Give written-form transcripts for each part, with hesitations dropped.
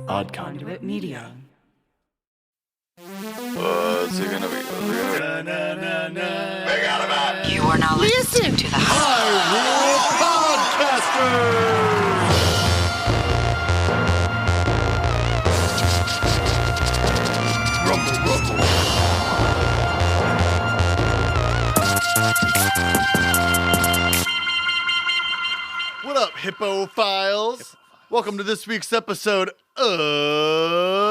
Odd Conduit Media. What's it gonna be? You are now listening to the Hyrule Podcasters! Rumble, rumble. What up, Hippophiles? Welcome to this week's episode of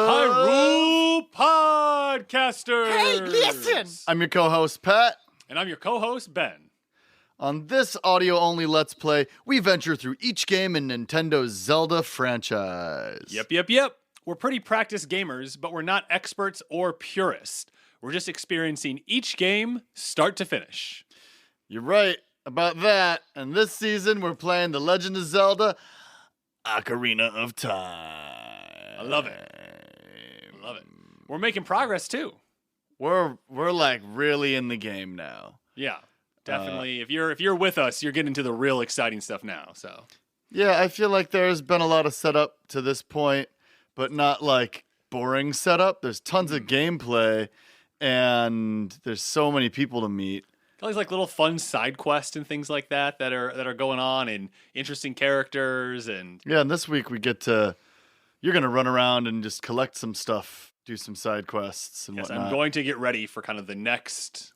Hyrule Podcasters! Hey, listen! I'm your co-host, Pat. And I'm your co-host, Ben. On this audio-only Let's Play, we venture through each game in Nintendo's Zelda franchise. Yep. We're pretty practiced gamers, but we're not experts or purists. We're just experiencing each game start to finish. You're right about that. And this season, we're playing The Legend of Zelda Ocarina of Time. I love it. We're making progress, too. We're like really in the game now. Yeah, definitely. If you're with us, you're getting to the real exciting stuff now. So Yeah, I feel like there's been a lot of setup to this point, but not like boring setup. There's tons of gameplay, and there's so many people to meet. all these like little fun side quests and things like that are going on, and interesting characters. And Yeah, and this week we get to, you're going to run around and just collect some stuff, do some side quests and yes, whatnot. I'm going to get ready for kind of the next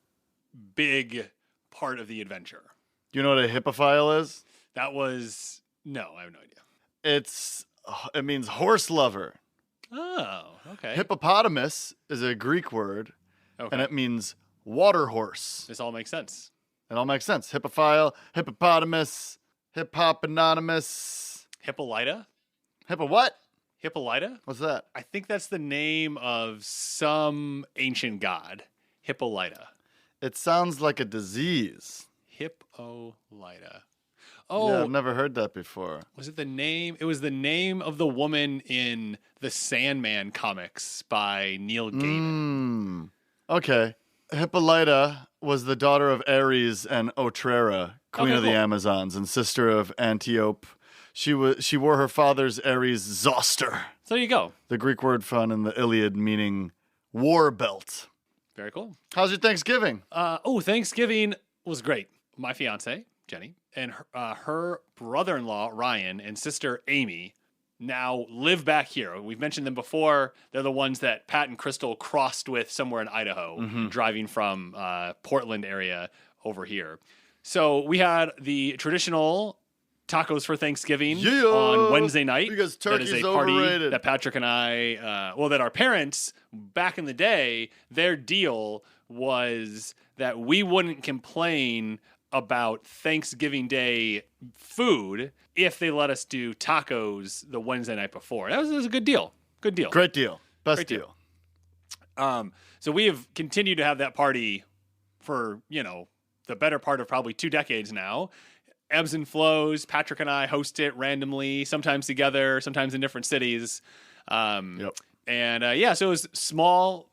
big part of the adventure. Do you know what a hippophile is? No, I have no idea. It means horse lover. Oh, okay. Hippopotamus is a Greek word, Okay. and it means water horse. This all makes sense. It all makes sense. Hippophile, hippopotamus, hippoponymous. Hippolyta? Hippo what? Hippolyta? What's that? I think that's the name of some ancient god. Hippolyta. It sounds like a disease. Hippolyta. Yeah, Oh, I've never heard that before. was it the name? It was the name of the woman in the Sandman comics by Neil Gaiman. Okay. Hippolyta was the daughter of Ares and Otrera, queen Okay, of the cool. Amazons and sister of Antiope. She wore her father's Ares' zoster, So there you go. the Greek word found in the Iliad meaning war belt. Very cool. How's your Thanksgiving? Thanksgiving was great. My fiance, Jenny, and her brother-in-law, Ryan, and sister, Amy, now live back here. We've mentioned them before. They're the ones that Pat and Crystal crossed with somewhere in Idaho, driving from Portland area over here. So we had the traditional tacos for Thanksgiving Yeah! on Wednesday night. Because That is turkey's a party overrated. that Patrick and I, that our parents back in the day, their deal was that we wouldn't complain about Thanksgiving Day food if they let us do tacos the Wednesday night before. That was a good deal. Good deal. Great deal. Best Great deal. deal. So we have continued to have that party for, the better part of probably 2 decades now. Ebbs and flows. Patrick and I host it randomly, sometimes together, sometimes in different cities. Yep. And so it was small,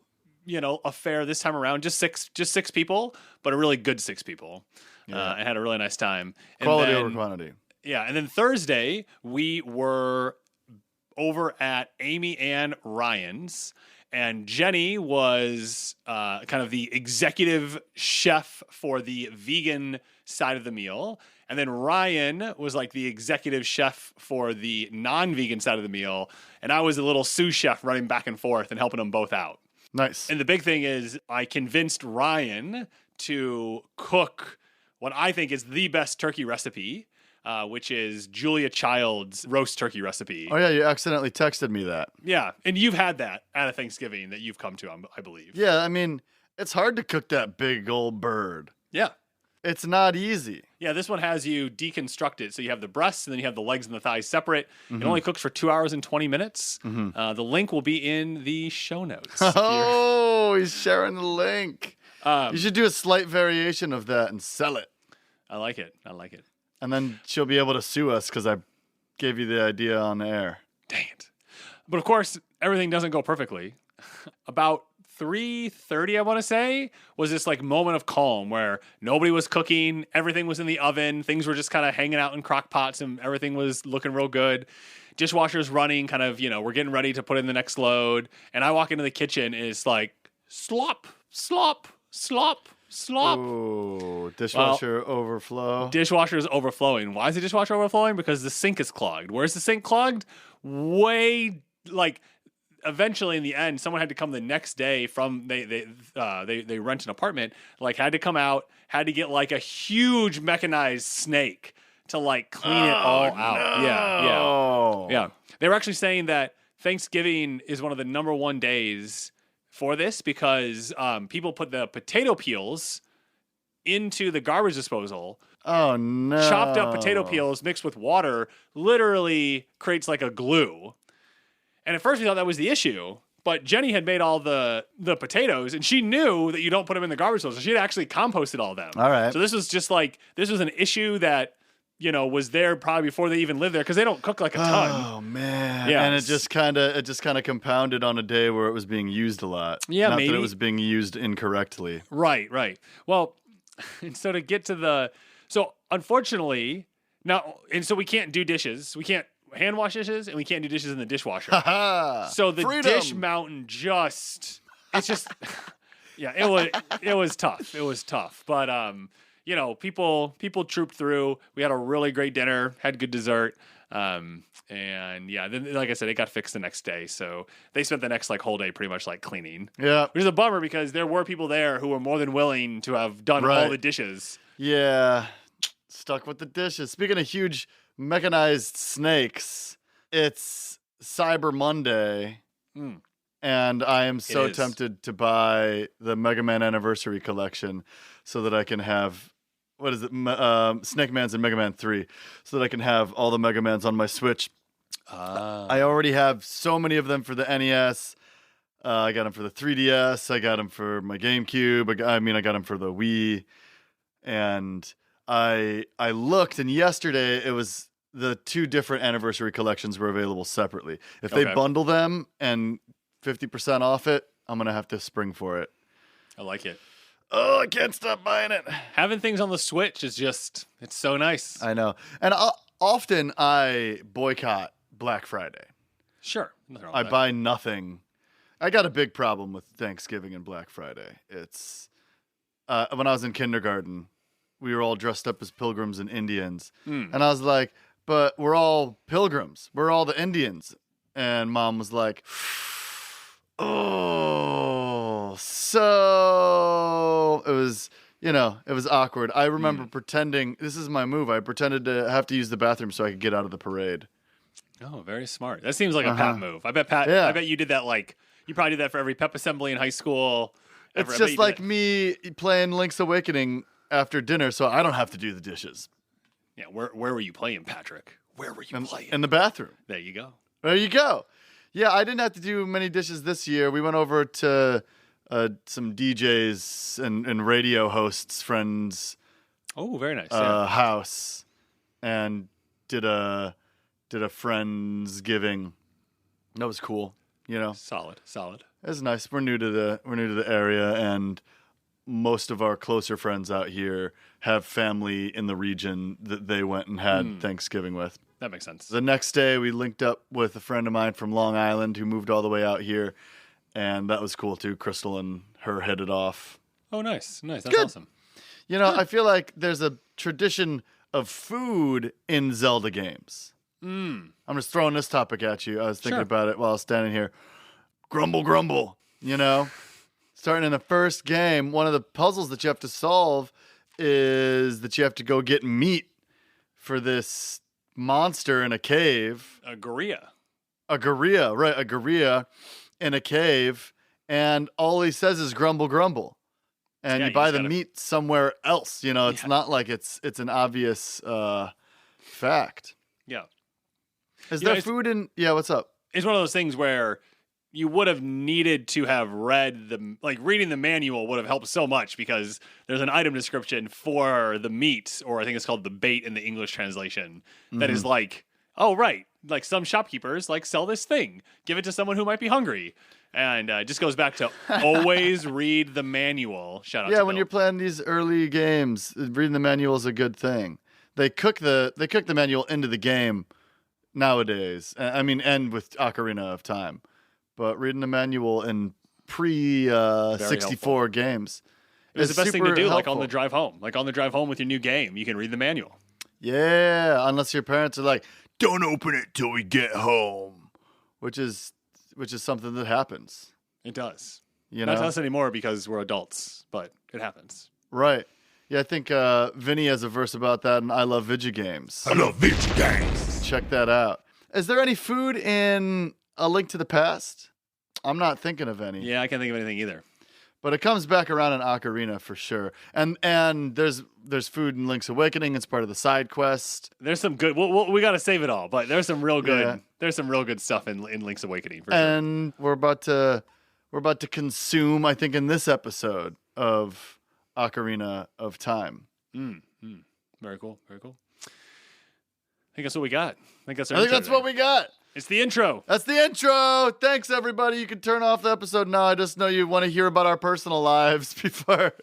affair this time around. Just six people, but a really good 6 people. Yeah. And had a really nice time. And Quality then- over quantity. Yeah, and then Thursday we were over at Amy and Ryan's, and Jenny was kind of the executive chef for the vegan side of the meal, and then Ryan was like the executive chef for the non-vegan side of the meal, and I was a little sous chef running back and forth and helping them both out. Nice. And the big thing is I convinced Ryan to cook what I think is the best turkey recipe, which is Julia Child's roast turkey recipe. Oh, yeah, you accidentally texted me that. Yeah, and you've had that at a Thanksgiving that you've come to, I believe. Yeah, I mean, it's hard to cook that big old bird. Yeah. It's not easy. Yeah, this one has you deconstruct it. So you have the breasts, and then you have the legs and the thighs separate. It only cooks for 2 hours and 20 minutes. The link will be in the show notes. Oh, he's sharing the link. You should do a slight variation of that and sell it. I like it. And then she'll be able to sue us because I gave you the idea on air. Dang it. But of course, everything doesn't go perfectly. About 3:30, I want to say, was this like moment of calm where nobody was cooking, everything was in the oven, things were just kind of hanging out in crock pots, and everything was looking real good. Dishwasher's running, kind of, we're getting ready to put in the next load, and I walk into the kitchen, and it's like slop, slop, slop, slop. Ooh, dishwasher overflow. Dishwasher is overflowing. Why is the dishwasher overflowing? Because the sink is clogged. Where's the sink clogged? Eventually in the end, someone had to come the next day from they rent an apartment, had to come out, had to get like a huge mechanized snake to like clean it all out. Yeah. They were actually saying that Thanksgiving is one of the number one days for this because people put the potato peels into the garbage disposal. Oh no. Chopped up potato peels mixed with water literally creates like a glue. And at first we thought that was the issue, but Jenny had made all the potatoes, and she knew that you don't put them in the garbage disposal. So she had actually composted all of them. All right. So this was just this was an issue that, was there probably before they even lived there because they don't cook like a ton. Oh man. Yeah. And it just kind of compounded on a day where it was being used a lot. Yeah, Not maybe. that it was being used incorrectly. Right. Well, and so to get to so unfortunately so we can't do dishes. We can't hand wash dishes, and we can't do dishes in the dishwasher. So the Freedom. dish mountain it's just yeah, it was tough. It was tough. But people trooped through. We had a really great dinner, had good dessert. And yeah, then like I said, it got fixed the next day. So they spent the next whole day pretty much cleaning. Yeah. Which is a bummer because there were people there who were more than willing to have done all the dishes. Yeah. Stuck with the dishes. Speaking of huge mechanized snakes, it's Cyber Monday, and I am so tempted to buy the Mega Man Anniversary Collection so that I can have, Snake Man's and Mega Man 3, so that I can have all the Mega Mans on my Switch. I already have so many of them for the NES. I got them for the 3DS. I got them for my GameCube. I got them for the Wii. And I looked, and yesterday it was the two different anniversary collections were available separately. If they bundle them and 50% off it, I'm going to have to spring for it. I like it. Oh, I can't stop buying it. Having things on the Switch is it's so nice. I know. And often I boycott Black Friday. Sure. I buy nothing. I got a big problem with Thanksgiving and Black Friday. It's when I was in kindergarten, we were all dressed up as pilgrims and Indians. And I was like, but we're all pilgrims. We're all the Indians. And Mom was like, oh, so it was awkward. I remember pretending, this is my move. I pretended to have to use the bathroom so I could get out of the parade. Oh, very smart. That seems like a Pat move. I bet Pat, I bet you did that you probably did that for every pep assembly in high school. It's just like me playing Link's Awakening after dinner, so I don't have to do the dishes. Yeah, where were you playing, Patrick? Where were you playing? In the bathroom. There you go. There you go. Yeah, I didn't have to do many dishes this year. We went over to some DJs and radio hosts' friends. Oh, very nice. House, and did a Friendsgiving. That was cool. Solid. It was nice. We're new to the area, and most of our closer friends out here have family in the region that they went and had Thanksgiving with. That makes sense. The next day, we linked up with a friend of mine from Long Island who moved all the way out here, and that was cool too. Crystal and her hit it off. Oh, nice. That's good. Awesome. I feel like there's a tradition of food in Zelda games. I'm just throwing this topic at you. I was thinking about it while I was standing here. Grumble, grumble. Starting in the first game, one of the puzzles that you have to solve is that you have to go get meat for this monster in a cave. A gorilla. A gorilla in a cave, and all he says is grumble, grumble. And you buy the meat somewhere else. It's not like it's an obvious fact. Yeah. Is there food in... Yeah, what's up? It's one of those things where you would have needed to have read reading the manual would have helped so much because there's an item description for the meat, or I think it's called the bait in the English translation, that is oh, right. Some shopkeepers sell this thing. Give it to someone who might be hungry. And it just goes back to always read the manual. Shout out to Yeah, when Bill. you're playing these early games, reading the manual is a good thing. They cook the manual into the game nowadays. I mean, and with Ocarina of Time. But reading the manual in pre-64 games It was is the best thing to super do, like helpful. on the drive home. Like on the drive home with your new game, you can read the manual. Yeah, unless your parents are like, don't open it till we get home, which is something that happens. It does. You Not know, to us anymore because we're adults, but it happens. right? Yeah, I think Vinny has a verse about that, and I love video games. I love video games. Check that out. Is there any food in A Link to the Past? I'm not thinking of any. Yeah, I can't think of anything either. But it comes back around in Ocarina for sure. And there's food in Link's Awakening. It's part of the side quest. There's some good. We got to save it all, but there's some real good. Yeah. There's some real good stuff in Link's Awakening for sure. And we're about to consume, I think, in this episode of Ocarina of Time. Very cool. Very cool. I think that's what we got. I think that's what we got. It's the intro. That's the intro. Thanks, everybody. You can turn off the episode now. I just know you want to hear about our personal lives before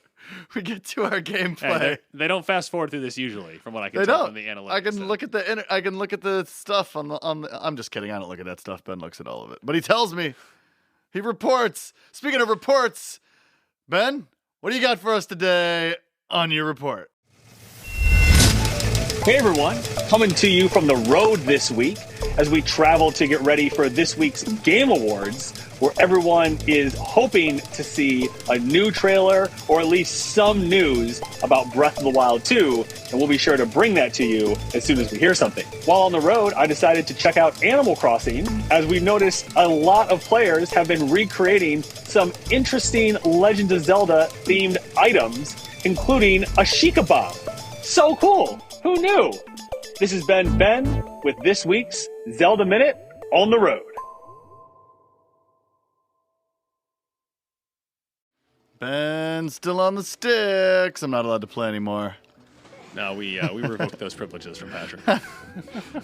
we get to our gameplay. Hey, they don't fast forward through this usually, from what I can They tell don't. from the analytics. I can look at the stuff on the. I'm just kidding. I don't look at that stuff. Ben looks at all of it, but he tells me. He reports. Speaking of reports, Ben, what do you got for us today on your report? Hey everyone, coming to you from the road this week as we travel to get ready for this week's Game Awards, where everyone is hoping to see a new trailer or at least some news about Breath of the Wild 2, and we'll be sure to bring that to you as soon as we hear something. While on the road, I decided to check out Animal Crossing, as we've noticed a lot of players have been recreating some interesting Legend of Zelda themed items, including a Sheikah Bomb. So cool! Who knew? This has been Ben with this week's Zelda Minute on the road. Ben still on the sticks. I'm not allowed to play anymore. No, we revoked those privileges from Patrick.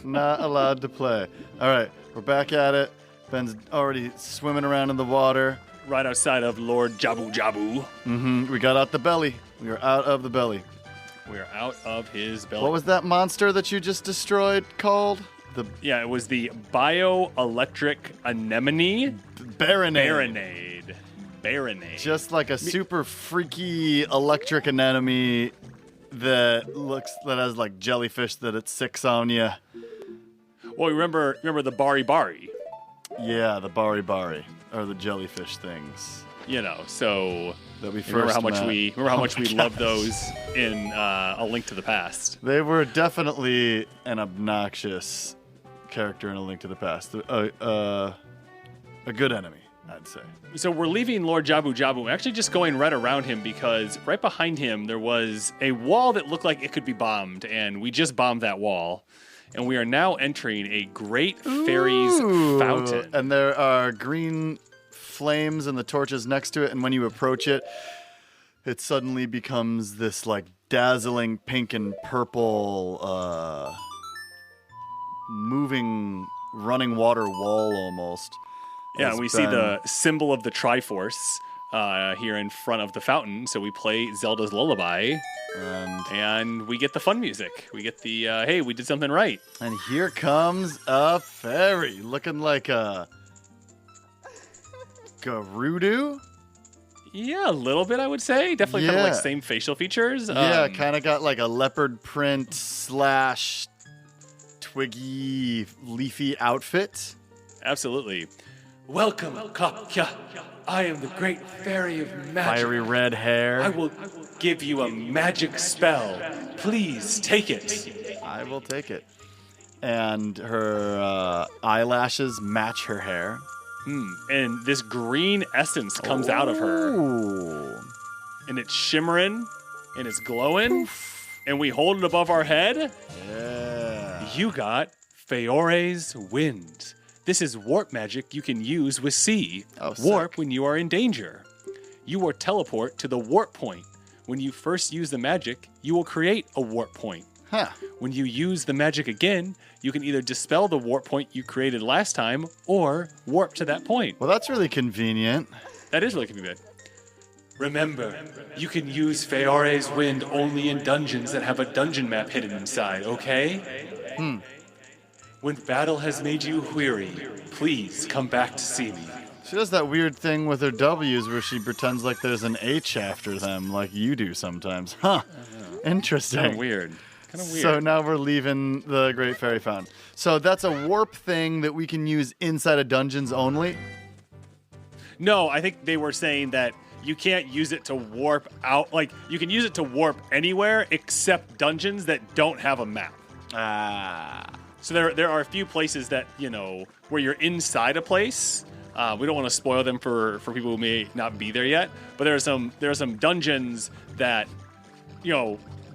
Not allowed to play. All right, we're back at it. Ben's already swimming around in the water. Right outside of Lord Jabu Jabu. We got out the belly. We are out of the belly. We're out of his belly. What was that monster that you just destroyed called? Yeah, it was the bioelectric anemone Baronade. Baronade. Just like a super freaky electric anemone that has like jellyfish that it sicks on you. Well, remember the Bari Bari. Yeah, the Bari Bari or the jellyfish things. You know, so That we first remember how much met. we loved those in A Link to the Past. They were definitely an obnoxious character in A Link to the Past. A good enemy, I'd say. So we're leaving Lord Jabu Jabu, actually just going right around him because right behind him there was a wall that looked like it could be bombed, and we just bombed that wall. And we are now entering a great fairies fountain. And there are green flames and the torches next to it, and when you approach it, it suddenly becomes this like dazzling pink and purple moving running water wall almost. Yeah, As and we see Ben- the symbol of the Triforce here in front of the fountain. So we play Zelda's Lullaby, and we get the fun music. We get the, hey, we did something right. And here comes a fairy looking like a Gerudo. Yeah, a little bit, I would say. Definitely kind of like Yeah. same facial features. Yeah, kind of got like a leopard print / twiggy leafy outfit. Absolutely. Welcome, Kapkya. I am the great fairy of magic. Fiery red hair. I will give you a magic spell. Please take it. I will take it. And her eyelashes match her hair. And this green essence comes out of her. Ooh. And it's shimmering and it's glowing. And we hold it above our head. Yeah. You got Feore's Wind. This is warp magic you can use with C. Oh, warp sick. when you are in danger. You will teleport to the warp point. When you first use the magic, you will create a warp point. Huh. When you use the magic again, you can either dispel the warp point you created last time or warp to that point. Well, that's really convenient. That is really convenient. Remember, you can use Feore's wind only in dungeons that have a dungeon map hidden inside, okay? When battle has made you weary, please come back to see me. She does that weird thing with her W's where she pretends like there's an H after them, like you do sometimes. Huh. Interesting. Kind of weird. So now we're leaving the Great Fairy Fountain. So that's a warp thing that we can use inside of dungeons only? No, I think they were saying that you can't use it to warp out. Like, you can use it to warp anywhere except dungeons that don't have a map. So there are a few places that, where you're inside a place. We don't want to spoil them for people who may not be there yet. But there are some dungeons that,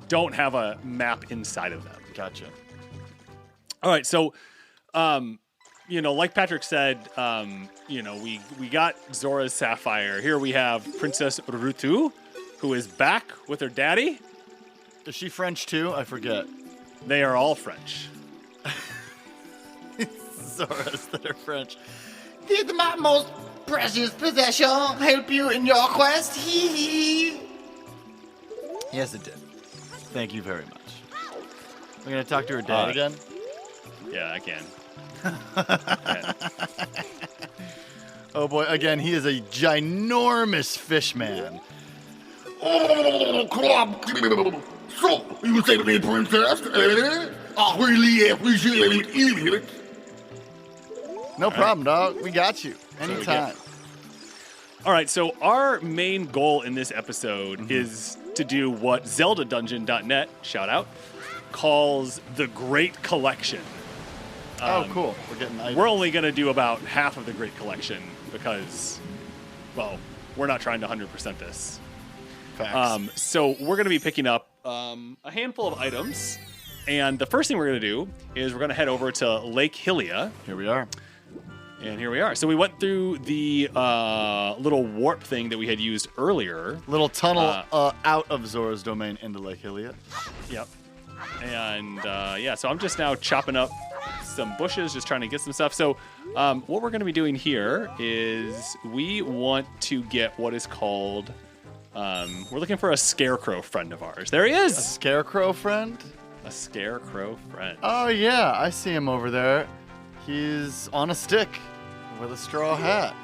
don't have a map inside of them. Gotcha. All right, so, like Patrick said, we got Zora's Sapphire. Here we have Princess Rutu, who is back with her daddy. Is she French too? I forget. They are all French. Zora's that are French. Did my most precious possession help you in your quest? Hee hee. Yes, it did. Thank you very much. We're going to talk to her dad again? Yeah, I can. Oh boy, again, he is a ginormous fish man. Oh, club. So, you say to me, princess, I really appreciate it. No problem, dog. We got you. Anytime. All right, so our main goal in this episode is to do what ZeldaDungeon.net, shout out, calls the Great Collection. Oh, cool. We're getting items. We're only going to do about half of the Great Collection because, well, we're not trying to 100% this. Facts. So we're going to be picking up a handful of items. And the first thing we're going to do is we're going to head over to Lake Hylia. Here we are. And here we are. So we went through the little warp thing that we had used earlier. Little tunnel out of Zora's domain into Lake Hylia. Yep. And so I'm just now chopping up some bushes, just trying to get some stuff. So what we're going to be doing here is we want to get what is called, we're looking for a scarecrow friend of ours. There he is. A scarecrow friend? A scarecrow friend. Oh, yeah. I see him over there. He's on a stick with a straw hat.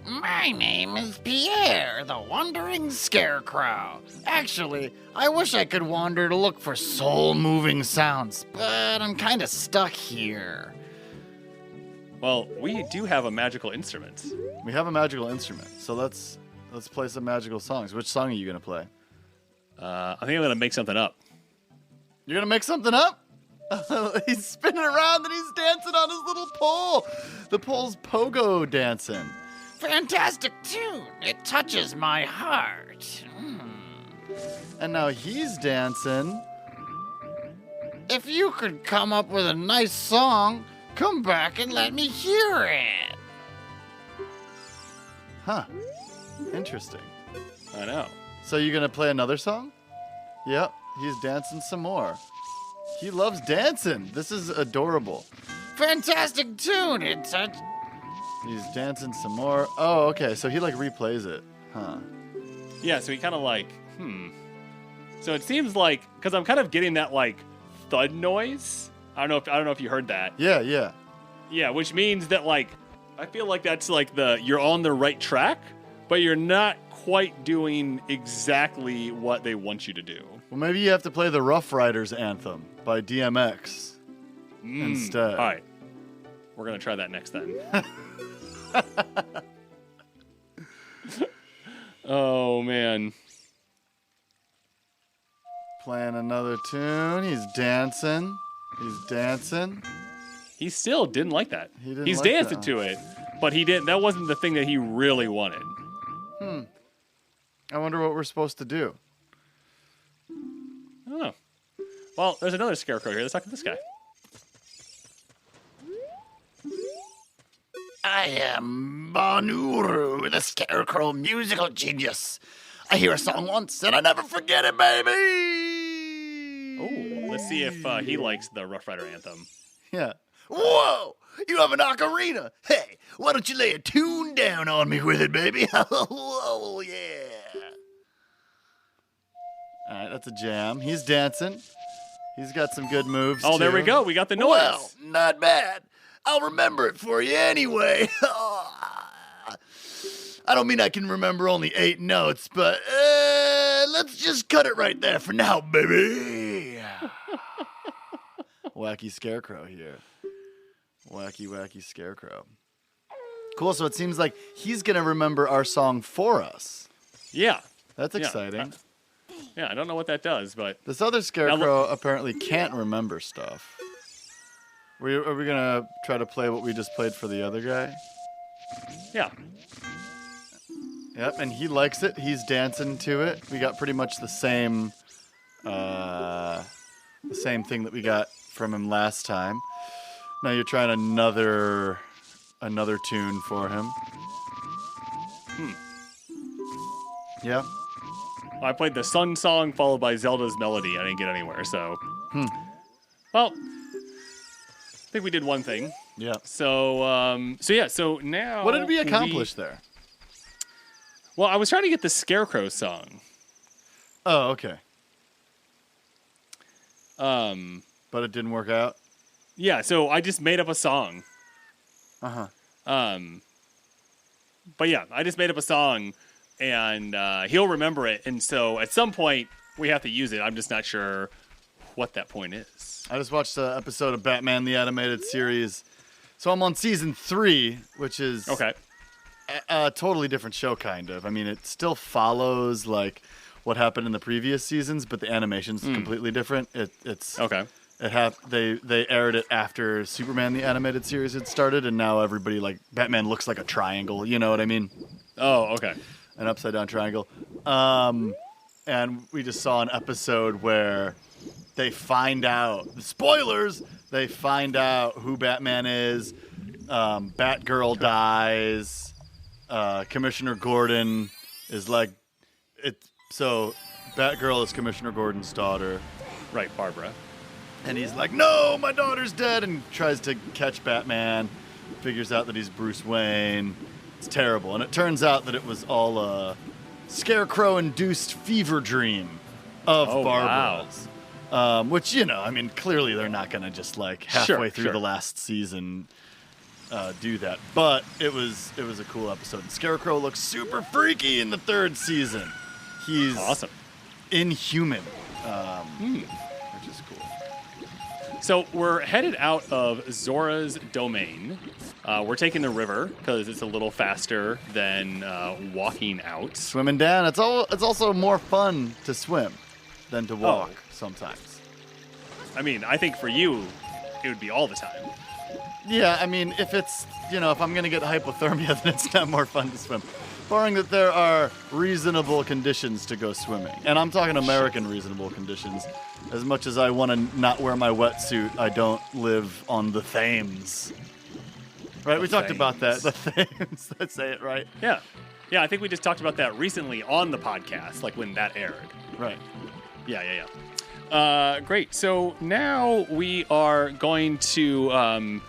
My name is Pierre, the Wandering Scarecrow. Actually, I wish I could wander to look for soul-moving sounds, but I'm kind of stuck here. Well, we do have a magical instrument. We have a magical instrument, so let's play some magical songs. Which song are you going to play? I think I'm going to make something up. You're going to make something up? He's spinning around and he's dancing on his little pole. The pole's pogo dancing. Fantastic tune. It touches my heart. And now he's dancing. If you could come up with a nice song, come back and let me hear it. Huh. Interesting. I know. So you're going to play another song? Yep. He's dancing some more. He loves dancing. This is adorable. Fantastic tune. He's dancing some more. Oh, okay. So he replays it. Huh. Yeah, so he kind of So it seems like, because I'm kind of getting that thud noise. I don't know if you heard that. Yeah. Yeah, which means that I feel like that's you're on the right track, but you're not quite doing exactly what they want you to do. Well, maybe you have to play the Rough Riders anthem by DMX instead. All right. We're going to try that next then. Oh, man. Playing another tune. He's dancing. He still didn't like that. He's like dancing that. to it, but he didn't. That wasn't the thing that he really wanted. I wonder what we're supposed to do. I don't know. Well, there's another scarecrow here. Let's talk to this guy. I am Banuru, the Scarecrow musical genius. I hear a song once and I never forget it, baby. Oh. Let's see if he likes the Rough Rider anthem. Yeah. Whoa! You have an ocarina. Hey, why don't you lay a tune down on me with it, baby? Oh, yeah. All right, that's a jam. He's dancing. He's got some good moves, Oh, too. there we go. We got the noise. Well, not bad. I'll remember it for you anyway. I don't mean I can remember only 8 notes, but let's just cut it right there for now, baby. Wacky Scarecrow here. Wacky Scarecrow. Cool, so it seems like he's going to remember our song for us. Yeah. That's exciting. Yeah, I don't know what that does, but... This other Scarecrow apparently can't remember stuff. Are we going to try to play what we just played for the other guy? Yeah. Yep, and he likes it. He's dancing to it. We got pretty much the same thing that we got from him last time. Now you're trying another tune for him. Yeah. I played the Sun Song followed by Zelda's Melody. I didn't get anywhere, so... Well, I think we did one thing. Yeah. So now... What did we accomplish there? Well, I was trying to get the Scarecrow song. Oh, okay. But it didn't work out? Yeah, so I just made up a song. Uh-huh. But yeah, I just made up a song, and he'll remember it. And so at some point, we have to use it. I'm just not sure what that point is. I just watched an episode of Batman the Animated Series. So I'm on season 3, which is Okay. a totally different show, kind of. I mean, it still follows, like, what happened in the previous seasons, but the animation's completely different. It's Okay. They aired it after Superman the Animated Series had started, and now everybody, like, Batman looks like a triangle, you know what I mean? Oh, okay. An upside down triangle. And we just saw an episode where they find out, spoilers, they find out who Batman is. Batgirl dies. Commissioner Gordon is like, so Batgirl is Commissioner Gordon's daughter. Right, Barbara. And he's like, no, my daughter's dead, and tries to catch Batman. Figures out that he's Bruce Wayne. It's terrible. And it turns out that it was all a Scarecrow-induced fever dream of Barbara's. Wow. Which, you know, I mean, clearly they're not going to just, like, halfway through the last season do that. But it was a cool episode. And Scarecrow looks super freaky in the 3rd season. He's awesome. Inhuman, which is cool. So we're headed out of Zora's domain. We're taking the river because it's a little faster than walking out. Swimming down. It's also more fun to swim than to walk sometimes. I mean, I think for you, it would be all the time. Yeah, I mean, if I'm going to get hypothermia, then it's not more fun to swim. Barring that there are reasonable conditions to go swimming. And I'm talking American reasonable conditions. As much as I want to not wear my wetsuit, I don't live on the Thames. Right? We talked about that. The Thames. Let's say it right. Yeah. Yeah, I think we just talked about that recently on the podcast, like when that aired. Right. Yeah. Great. So now we are going to...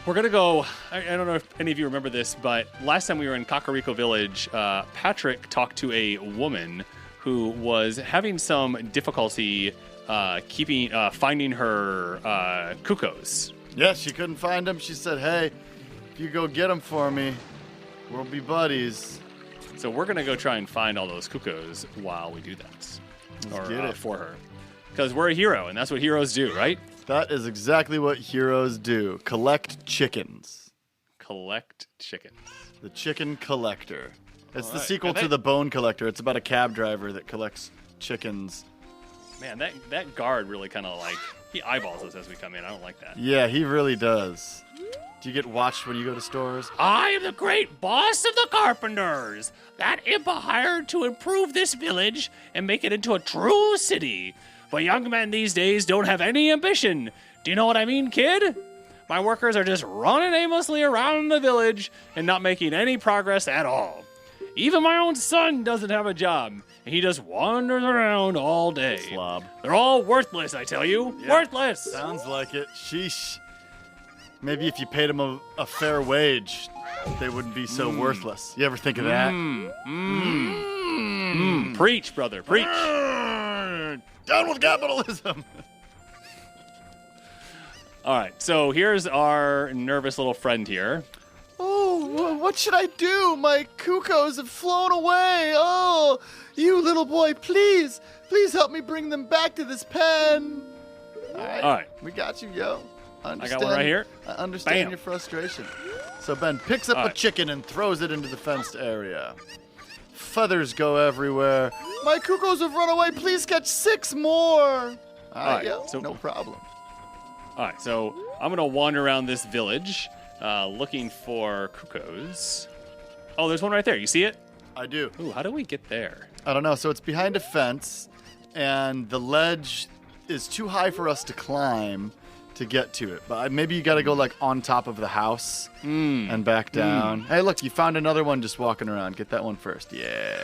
we're going to go... I don't know if any of you remember this, but last time we were in Kakariko Village, Patrick talked to a woman who was having some difficulty finding her cuckoos. Yes, she couldn't find them. She said, hey, if you go get them for me, we'll be buddies. So we're going to go try and find all those cuckoos while we do that. Let's get it. For her. Because we're a hero, and that's what heroes do, right? That is exactly what heroes do. Collect chickens. Collect chickens. The Chicken Collector. It's the right. sequel to The Bone Collector. It's about a cab driver that collects chickens. Man, that guard really kind of like, he eyeballs us as we come in. I don't like that. Yeah, he really does. Do you get watched when you go to stores? I am the great boss of the carpenters. That imp I hired to improve this village and make it into a true city. But young men these days don't have any ambition. Do you know what I mean, kid? My workers are just running aimlessly around the village and not making any progress at all. Even my own son doesn't have a job. He just wanders around all day. Slob. They're all worthless, I tell you. Yeah. Worthless. Sounds like it. Sheesh. Maybe if you paid them a fair wage, they wouldn't be so worthless. You ever think of that? Preach, brother, preach. Down with capitalism. All right, so here's our nervous little friend here. Oh, what should I do? My cuckoos have flown away. Oh, you little boy, please help me bring them back to this pen. All right. We got you, yo. I got one right here. I understand your frustration. So Ben picks up a chicken and throws it into the fenced area. Feathers go everywhere. My cuckoos have run away. Please catch 6 more. All right, yo, so, no problem. All right, so I'm going to wander around this village looking for cuckoos. Oh, there's one right there. You see it? I do. Ooh, how do we get there? I don't know. So it's behind a fence, and the ledge is too high for us to climb to get to it. But maybe you got to go like on top of the house and back down. Hey, look, you found another one just walking around. Get that one first. Yeah.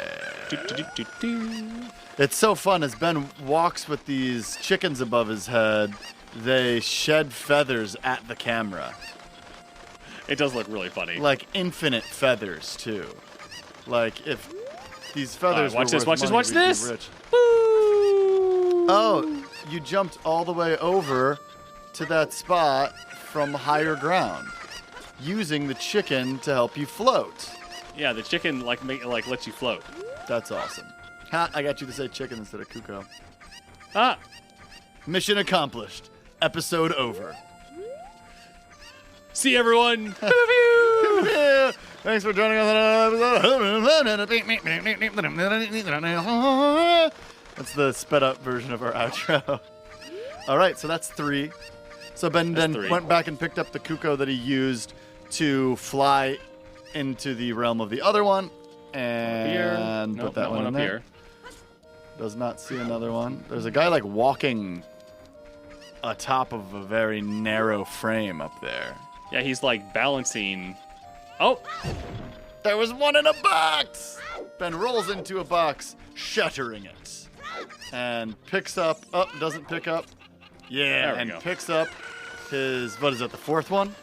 It's so fun as Ben walks with these chickens above his head. They shed feathers at the camera. It does look really funny. Like infinite feathers, too. Like if these feathers watch were this, worth watch money, this, we'd watch be this. rich. Woo! Oh, you jumped all the way over to that spot from higher ground, using the chicken to help you float. Yeah, the chicken like lets you float. That's awesome. Ha, I got you to say chicken instead of cuckoo. Ah. Mission accomplished. Episode over. See everyone. Thanks for joining us on another episode. That's the sped up version of our outro. All right, so that's 3. So Ben then went back and picked up the cuckoo that he used to fly into the realm of the other one and put that one in there. Here. Does not see another one. There's a guy like walking atop of a very narrow frame up there. Yeah, he's like balancing. Oh! There was one in a box! Ben rolls into a box, shattering it. And picks up, doesn't pick up. Yeah, and picks up his, what is that, the 4th one?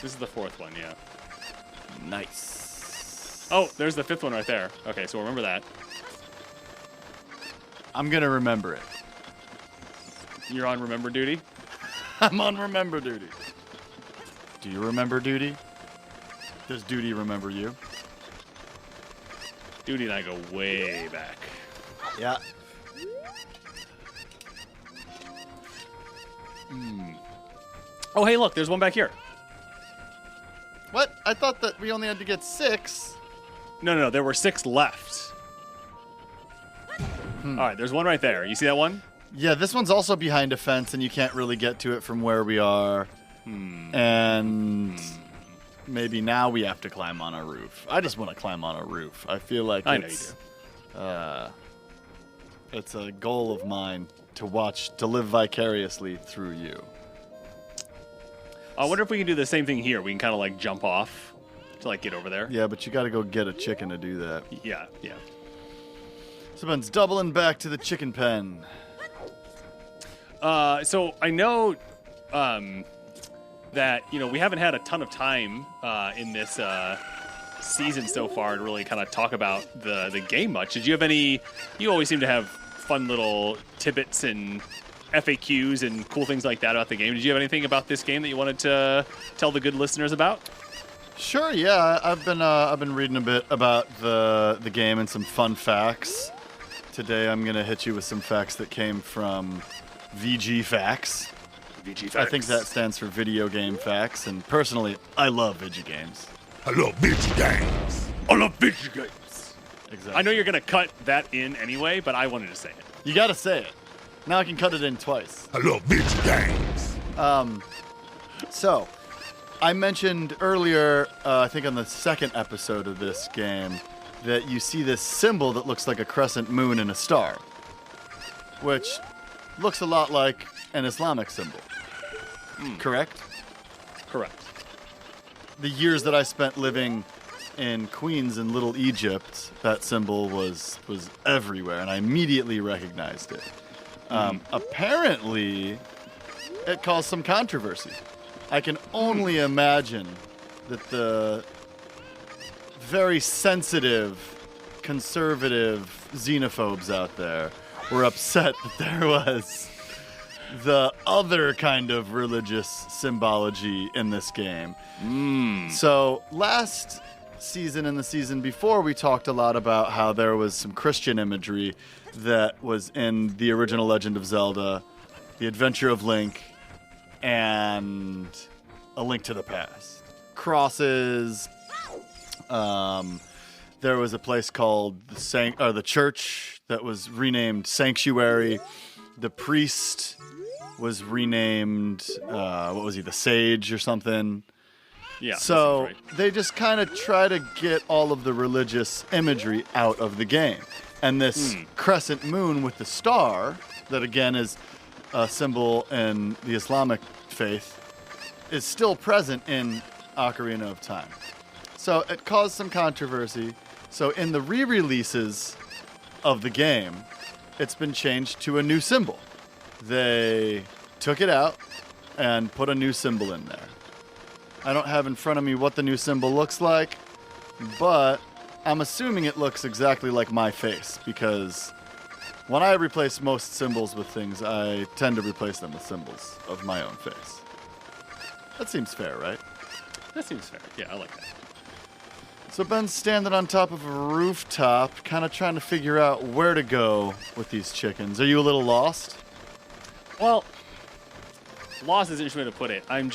This is the 4th one, yeah. Nice. Oh, there's the 5th one right there. Okay, so remember that. I'm going to remember it. You're on remember duty? I'm on remember duty. Do you remember duty? Does duty remember you? Duty and I go way back. Yeah. Oh, hey, look, there's one back here. What? I thought that we only had to get 6. No, there were 6 left. All right, there's one right there. You see that one? Yeah, this one's also behind a fence, and you can't really get to it from where we are. And maybe now we have to climb on a roof. I just want to climb on a roof. I feel like it's a goal of mine to live vicariously through you. I wonder if we can do the same thing here. We can kind of like jump off to like get over there. Yeah, but you got to go get a chicken to do that. Yeah. So Ben's doubling back to the chicken pen. So I know that, we haven't had a ton of time in this season so far to really kind of talk about the game much. Did you have any? You always seem to have fun little tidbits and FAQs and cool things like that about the game. Did you have anything about this game that you wanted to tell the good listeners about? Sure, yeah. I've been reading a bit about the game and some fun facts. Today I'm gonna hit you with some facts that came from VG Facts. VG Facts. I think that stands for Video Game Facts, and personally, I love video games. I love video games. I love video games. Exactly. I know you're gonna cut that in anyway, but I wanted to say it. You gotta say it. Now I can cut it in twice. I love video games. So, I mentioned earlier, I think on the 2nd episode of this game, that you see this symbol that looks like a crescent moon and a star, which looks a lot like an Islamic symbol. Correct? Correct. The years that I spent living in Queens in Little Egypt, that symbol was everywhere, and I immediately recognized it. Apparently, it caused some controversy. I can only imagine that the very sensitive, conservative xenophobes out there were upset that there was the other kind of religious symbology in this game. So last season and the season before, we talked a lot about how there was some Christian imagery that was in the original Legend of Zelda, The Adventure of Link, and A Link to the Past. Crosses. There was a place called the church that was renamed Sanctuary. The priest was renamed, the sage or something. Yeah. So that seems right. they just kind of try to get all of the religious imagery out of the game. And this crescent moon with the star, that again is a symbol in the Islamic faith, is still present in Ocarina of Time. So it caused some controversy. So in the re-releases of the game, it's been changed to a new symbol. They took it out and put a new symbol in there. I don't have in front of me what the new symbol looks like, but I'm assuming it looks exactly like my face, because when I replace most symbols with things, I tend to replace them with symbols of my own face. That seems fair, right? That seems fair. Yeah, I like that. So Ben's standing on top of a rooftop, kind of trying to figure out where to go with these chickens. Are you a little lost? Well, lost is an interesting way to put it. I'm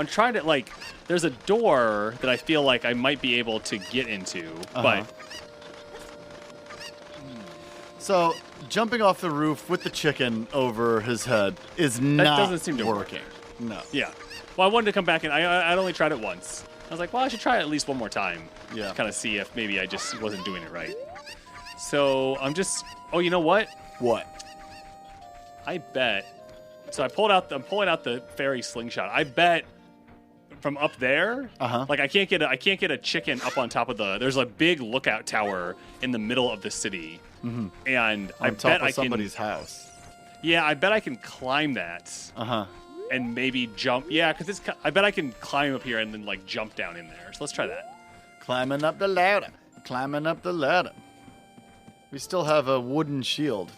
trying to, there's a door that I feel like I might be able to get into, but... So, jumping off the roof with the chicken over his head is not doesn't seem to working. work. No. Yeah. Well, I wanted to come back, and I'd only tried it once. I was like, well, I should try it at least one more time. Yeah. Kind of see if maybe I just wasn't doing it right. So, oh, you know what? What? I bet. So I'm pulling out the fairy slingshot. I bet from up there, I can't get a chicken up on top of there's a big lookout tower in the middle of the city. And I bet I can somebody's house. Yeah, I bet I can climb that. And maybe jump. Yeah, because I bet I can climb up here and then jump down in there. So let's try that. Climbing up the ladder. Climbing up the ladder. We still have a wooden shield.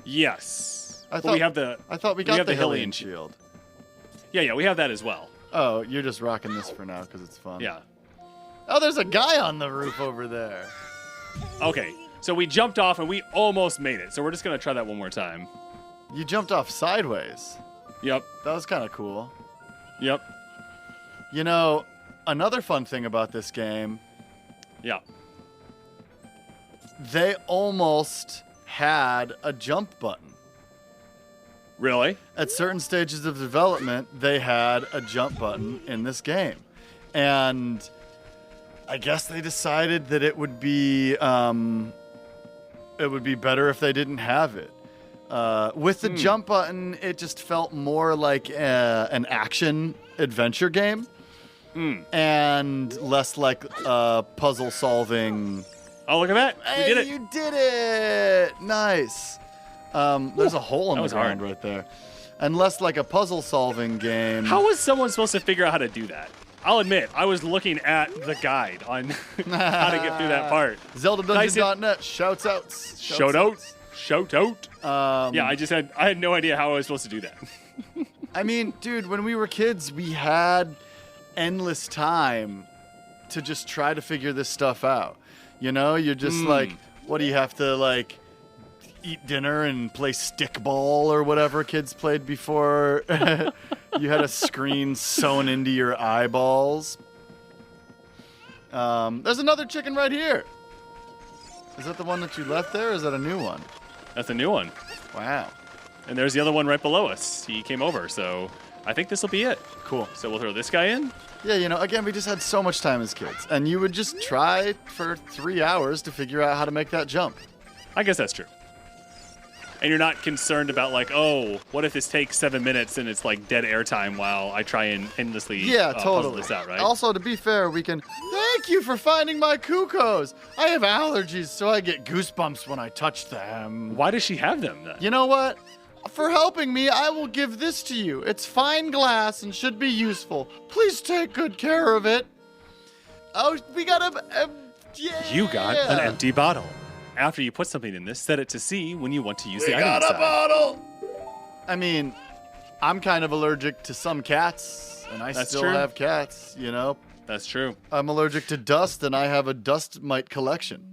Yes. I thought we got the Hylian shield. Yeah, we have that as well. Oh, you're just rocking this for now because it's fun. Yeah. Oh, there's a guy on the roof over there. Okay, so we jumped off and we almost made it. So we're just going to try that one more time. You jumped off sideways. Yep. That was kind of cool. Yep. You know, another fun thing about this game. Yeah. They almost had a jump button. Really? At certain stages of development, they had a jump button in this game. And I guess they decided that it would be better if they didn't have it. With the jump button, it just felt more like an action adventure game and less like a puzzle solving. Oh, look at that. Hey, we did it. You did it. Nice. There's a hole in the ground right there. And less like a puzzle solving game. How was someone supposed to figure out how to do that? I'll admit, I was looking at the guide on how to get through that part. ZeldaDungeon.net. Shouts out. Shout out. Yeah, I had no idea how I was supposed to do that. I mean, dude, when we were kids, we had endless time to just try to figure this stuff out. You know, you're just what do you have to eat dinner and play stickball or whatever kids played before you had a screen sewn into your eyeballs. There's another chicken right here. Is that the one that you left there, or is that a new one? That's a new one. Wow. And there's the other one right below us. He came over, so I think this will be it. Cool. So we'll throw this guy in. Yeah, you know, again, we just had so much time as kids. And you would just try for 3 hours to figure out how to make that jump. I guess that's true. And you're not concerned about like, oh, what if this takes 7 minutes and it's like dead airtime while I try and endlessly puzzle totally. this out, right? Also, to be fair, we can thank you for finding my Kukos. I have allergies, so I get goosebumps when I touch them. Why does she have them then? You know what? For helping me, I will give this to you. It's fine glass and should be useful. Please take good care of it. Oh, we got a yeah. You got an empty bottle. After you put something in this, set it to C when you want to use the item got a inside. bottle. I mean, I'm kind of allergic to some cats, and I still have cats, you know? That's true. I'm allergic to dust, and I have a dust mite collection.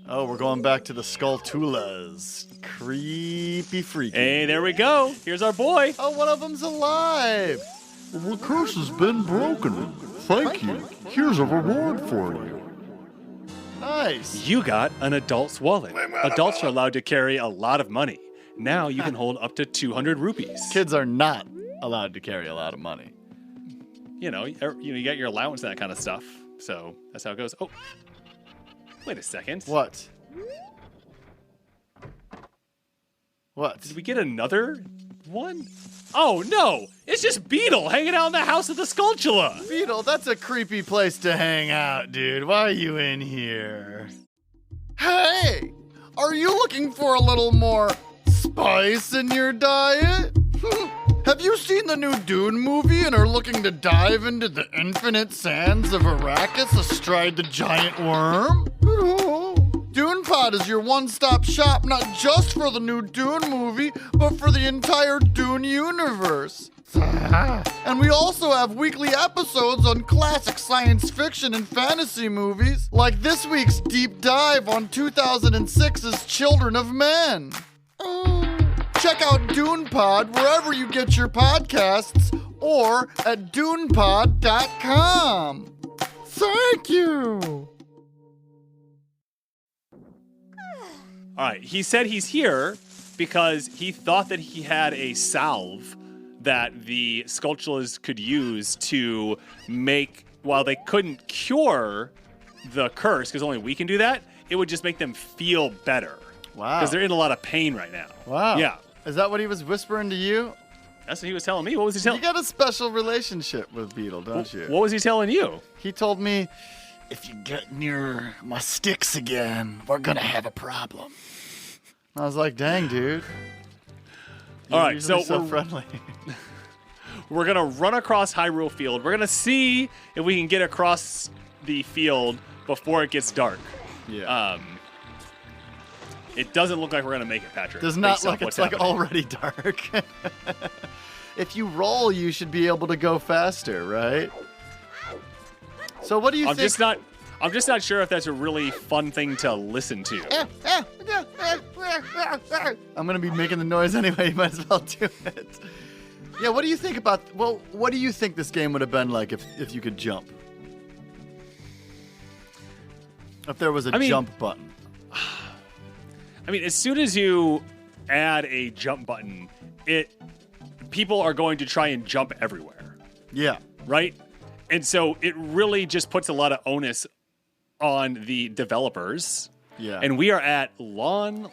Oh, we're going back to the Skulltulas. Creepy freaky. Hey, there we go. Here's our boy. Oh, one of them's alive. The curse has been broken. Thank you. Here's a reward for you. Nice. You got an adult's wallet. Adults are allowed to carry a lot of money. Now you can hold up to 200 rupees. Kids are not allowed to carry a lot of money. You know, you get your allowance and that kind of stuff. So that's how it goes. Oh, wait a second. What? What? Did we get another one? Oh, no. It's just Beetle hanging out in the house of the Skulltula. Beetle, that's a creepy place to hang out, dude. Why are you in here? Hey! Are you looking for a little more spice in your diet? Have you seen the new Dune movie and are looking to dive into the infinite sands of Arrakis astride the giant worm? Dune Pod is your one-stop shop not just for the new Dune movie, but for the entire Dune universe. And we also have weekly episodes on classic science fiction and fantasy movies, like this week's deep dive on 2006's Children of Men. Check out Dune Pod wherever you get your podcasts or at dunepod.com. Thank you. All right. He said he's here because he thought that he had a salve that the Skulltulas could use to make, while they couldn't cure the curse, because only we can do that, it would just make them feel better. Wow. Because they're in a lot of pain right now. Wow. Yeah. Is that what he was whispering to you? That's what he was telling me. What was he telling You got a special relationship with Beetle, don't you? What was he telling you? He told me, if you get near my sticks again, we're going to have a problem. I was like, dang, dude. All right, so so friendly. We're going to run across Hyrule Field. We're going to see if we can get across the field before it gets dark. Yeah. It doesn't look like we're going to make it, Patrick. Does not based on look what's it's like happening. already dark. If you roll, you should be able to go faster, right? So what do you think? I'm just not sure if that's a really fun thing to listen to. I'm going to be making the noise anyway. You might as well do it. Yeah, what do you think about... Well, what do you think this game would have been like if you could jump? If there was a jump button. I mean, as soon as you add a jump button, people are going to try and jump everywhere. Yeah. Right? And so it really just puts a lot of onus on the developers. Yeah. And we are at Lon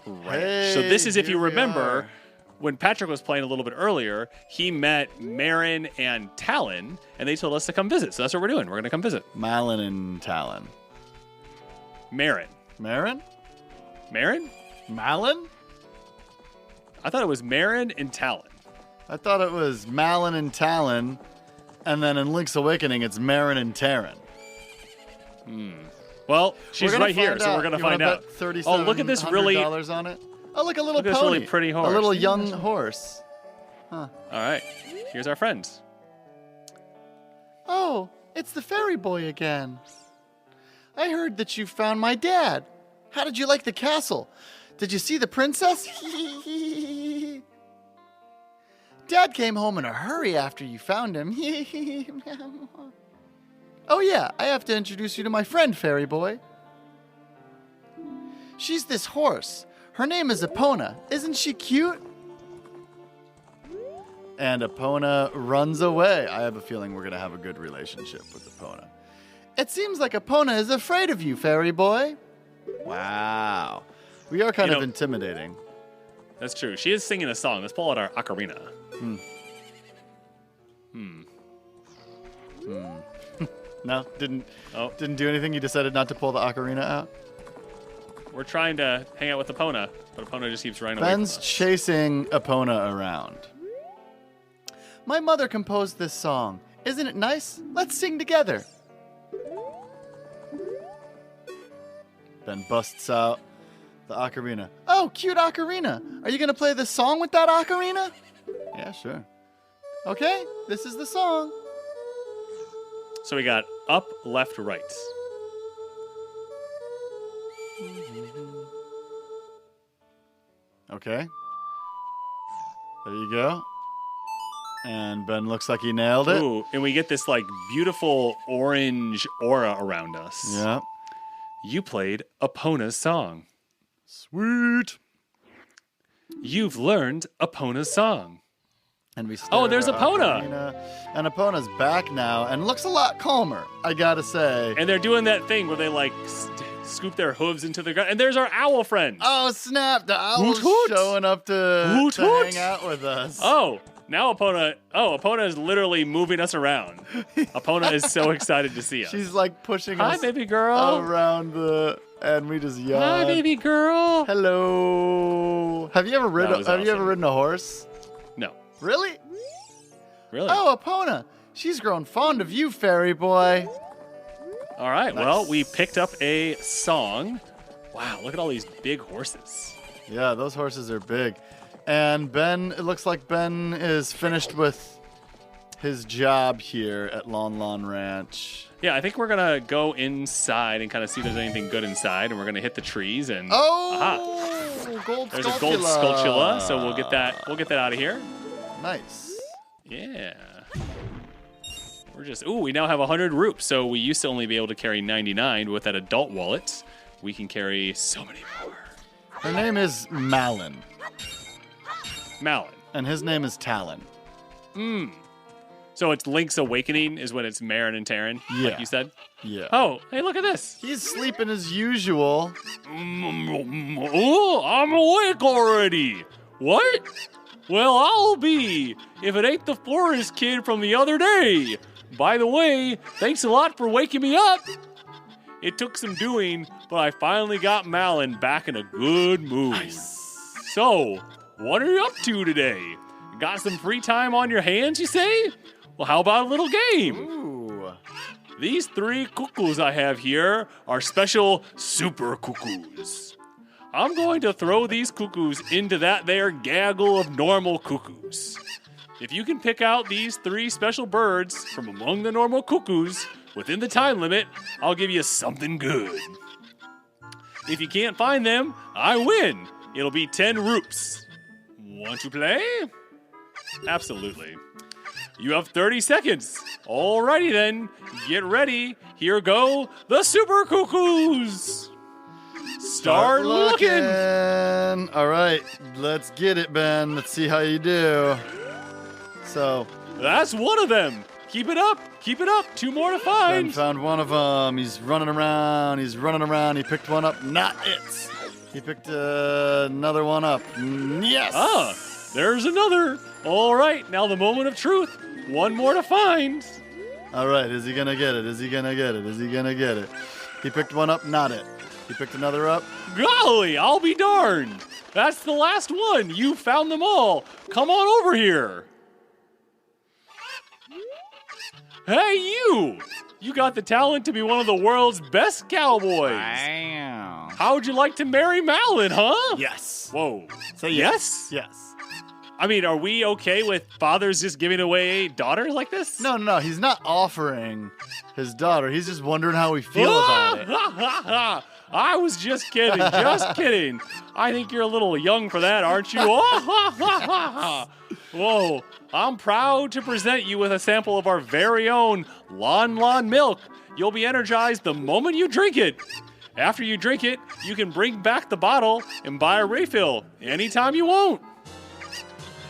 Ranch. Hey, so this is, if you here we remember, are. when Patrick was playing a little bit earlier, he met Marin and Talon, and they told us to come visit. So that's what we're doing. We're going to come visit. Malin and Talon. Marin. Marin? Marin? Malin? I thought it was Marin and Talon. I thought it was Malin and Talon, and then in Link's Awakening, it's Marin and Terran. Well, she's right here, so we're going to find out. Oh, look at this really... $3,700 on it. Oh, look, a little Look at pony. this really pretty horse. A little young horse. All right. Here's our friends. Oh, it's the fairy boy again. I heard that you found my dad. How did you like the castle? Did you see the princess? Dad came home in a hurry after you found him. Oh yeah, I have to introduce you to my friend, fairy boy. She's this horse. Her name is Epona. Isn't she cute? And Epona runs away. I have a feeling we're going to have a good relationship with Epona. It seems like Epona is afraid of you, fairy boy. Wow. We are kind of intimidating. That's true. She is singing a song. Let's pull out our ocarina. No, didn't do anything. You decided not to pull the ocarina out. We're trying to hang out with Epona, but Epona just keeps running away from Ben's us. chasing Epona around. My mother composed this song. Isn't it nice? Let's sing together. Ben busts out the ocarina. Oh, cute ocarina. Are you going to play this song with that ocarina? Yeah, sure. Okay, this is the song. So we got up, left, right. Okay. There you go. And Ben looks like he nailed it. Ooh, and we get this like beautiful orange aura around us. Yeah. You played Epona's song. Sweet. You've learned Epona's song. And we Oh, there's stare at Epona. Ocarina, and Epona's back now and looks a lot calmer, I gotta say. And they're doing that thing where they like scoop their hooves into the ground. And there's our owl friend. Oh, snap. The owl's Hoot, hoot. showing up to Hoot, hoot. hang out with us. Oh, now Epona is literally moving us around. Epona is so excited to see us. She's like pushing Hi, us baby girl. around and we just yawn. Hi, baby girl. Hello. Have you ever ridden awesome. a horse? No. Really? Really? Oh, Epona. She's grown fond of you, fairy boy. All right. Nice. Well, we picked up a song. Wow, look at all these big horses. Yeah, those horses are big. And it looks like Ben is finished with his job here at Lon Lon Ranch. Yeah, I think we're going to go inside and kind of see if there's anything good inside. And we're going to hit the trees and... Oh! Gold There's a gold sculptula, so we'll get that out of here. Nice. Yeah. We now have 100 rupees. So we used to only be able to carry 99, but with that adult wallet, we can carry so many more. Her name is Malin, Malin. and his name is Talon. So it's Link's Awakening is when it's Marin and Terran, Yeah. like you said? Yeah. Oh, hey, look at this. He's sleeping as usual. Oh, I'm awake already. What? Well, I'll be if it ain't the forest kid from the other day. By the way, thanks a lot for waking me up. It took some doing, but I finally got Malin back in a good mood. Nice. So, what are you up to today? Got some free time on your hands, you say? Well, how about a little game? Ooh. These 3 cuckoos I have here are special super cuckoos. I'm going to throw these cuckoos into that there gaggle of normal cuckoos. If you can pick out these 3 special birds from among the normal cuckoos within the time limit, I'll give you something good. If you can't find them, I win. It'll be 10 rupees. Want to play? Absolutely. You have 30 seconds. Alrighty then, get ready. Here go the super cuckoos. Start looking. All right, let's get it, Ben. Let's see how you do. So, That's one of them. Keep it up. Keep it up. 2 more to Ben find. found one of them. He's running around. He picked one up. Not it. He picked another one up. Yes. Ah, there's another. All right, now the moment of truth. 1 more to find. All right, is he going to get it? Is he going to get it? Is he going to get it? He picked one up. Not it. He picked another up. Golly, I'll be darned. That's the last one. You found them all. Come on over here. Hey, you! You got the talent to be one of the world's best cowboys. Wow. How'd you like to marry Malin, huh? Yes. Whoa. Say yes? Yes. I mean, are we okay with fathers just giving away daughters like this? No. He's not offering his daughter. He's just wondering how we feel about it. I was just kidding. Just kidding. I think you're a little young for that, aren't you? Whoa. I'm proud to present you with a sample of our very own Lon Lon milk. You'll be energized the moment you drink it. After you drink it, you can bring back the bottle and buy a refill anytime you want.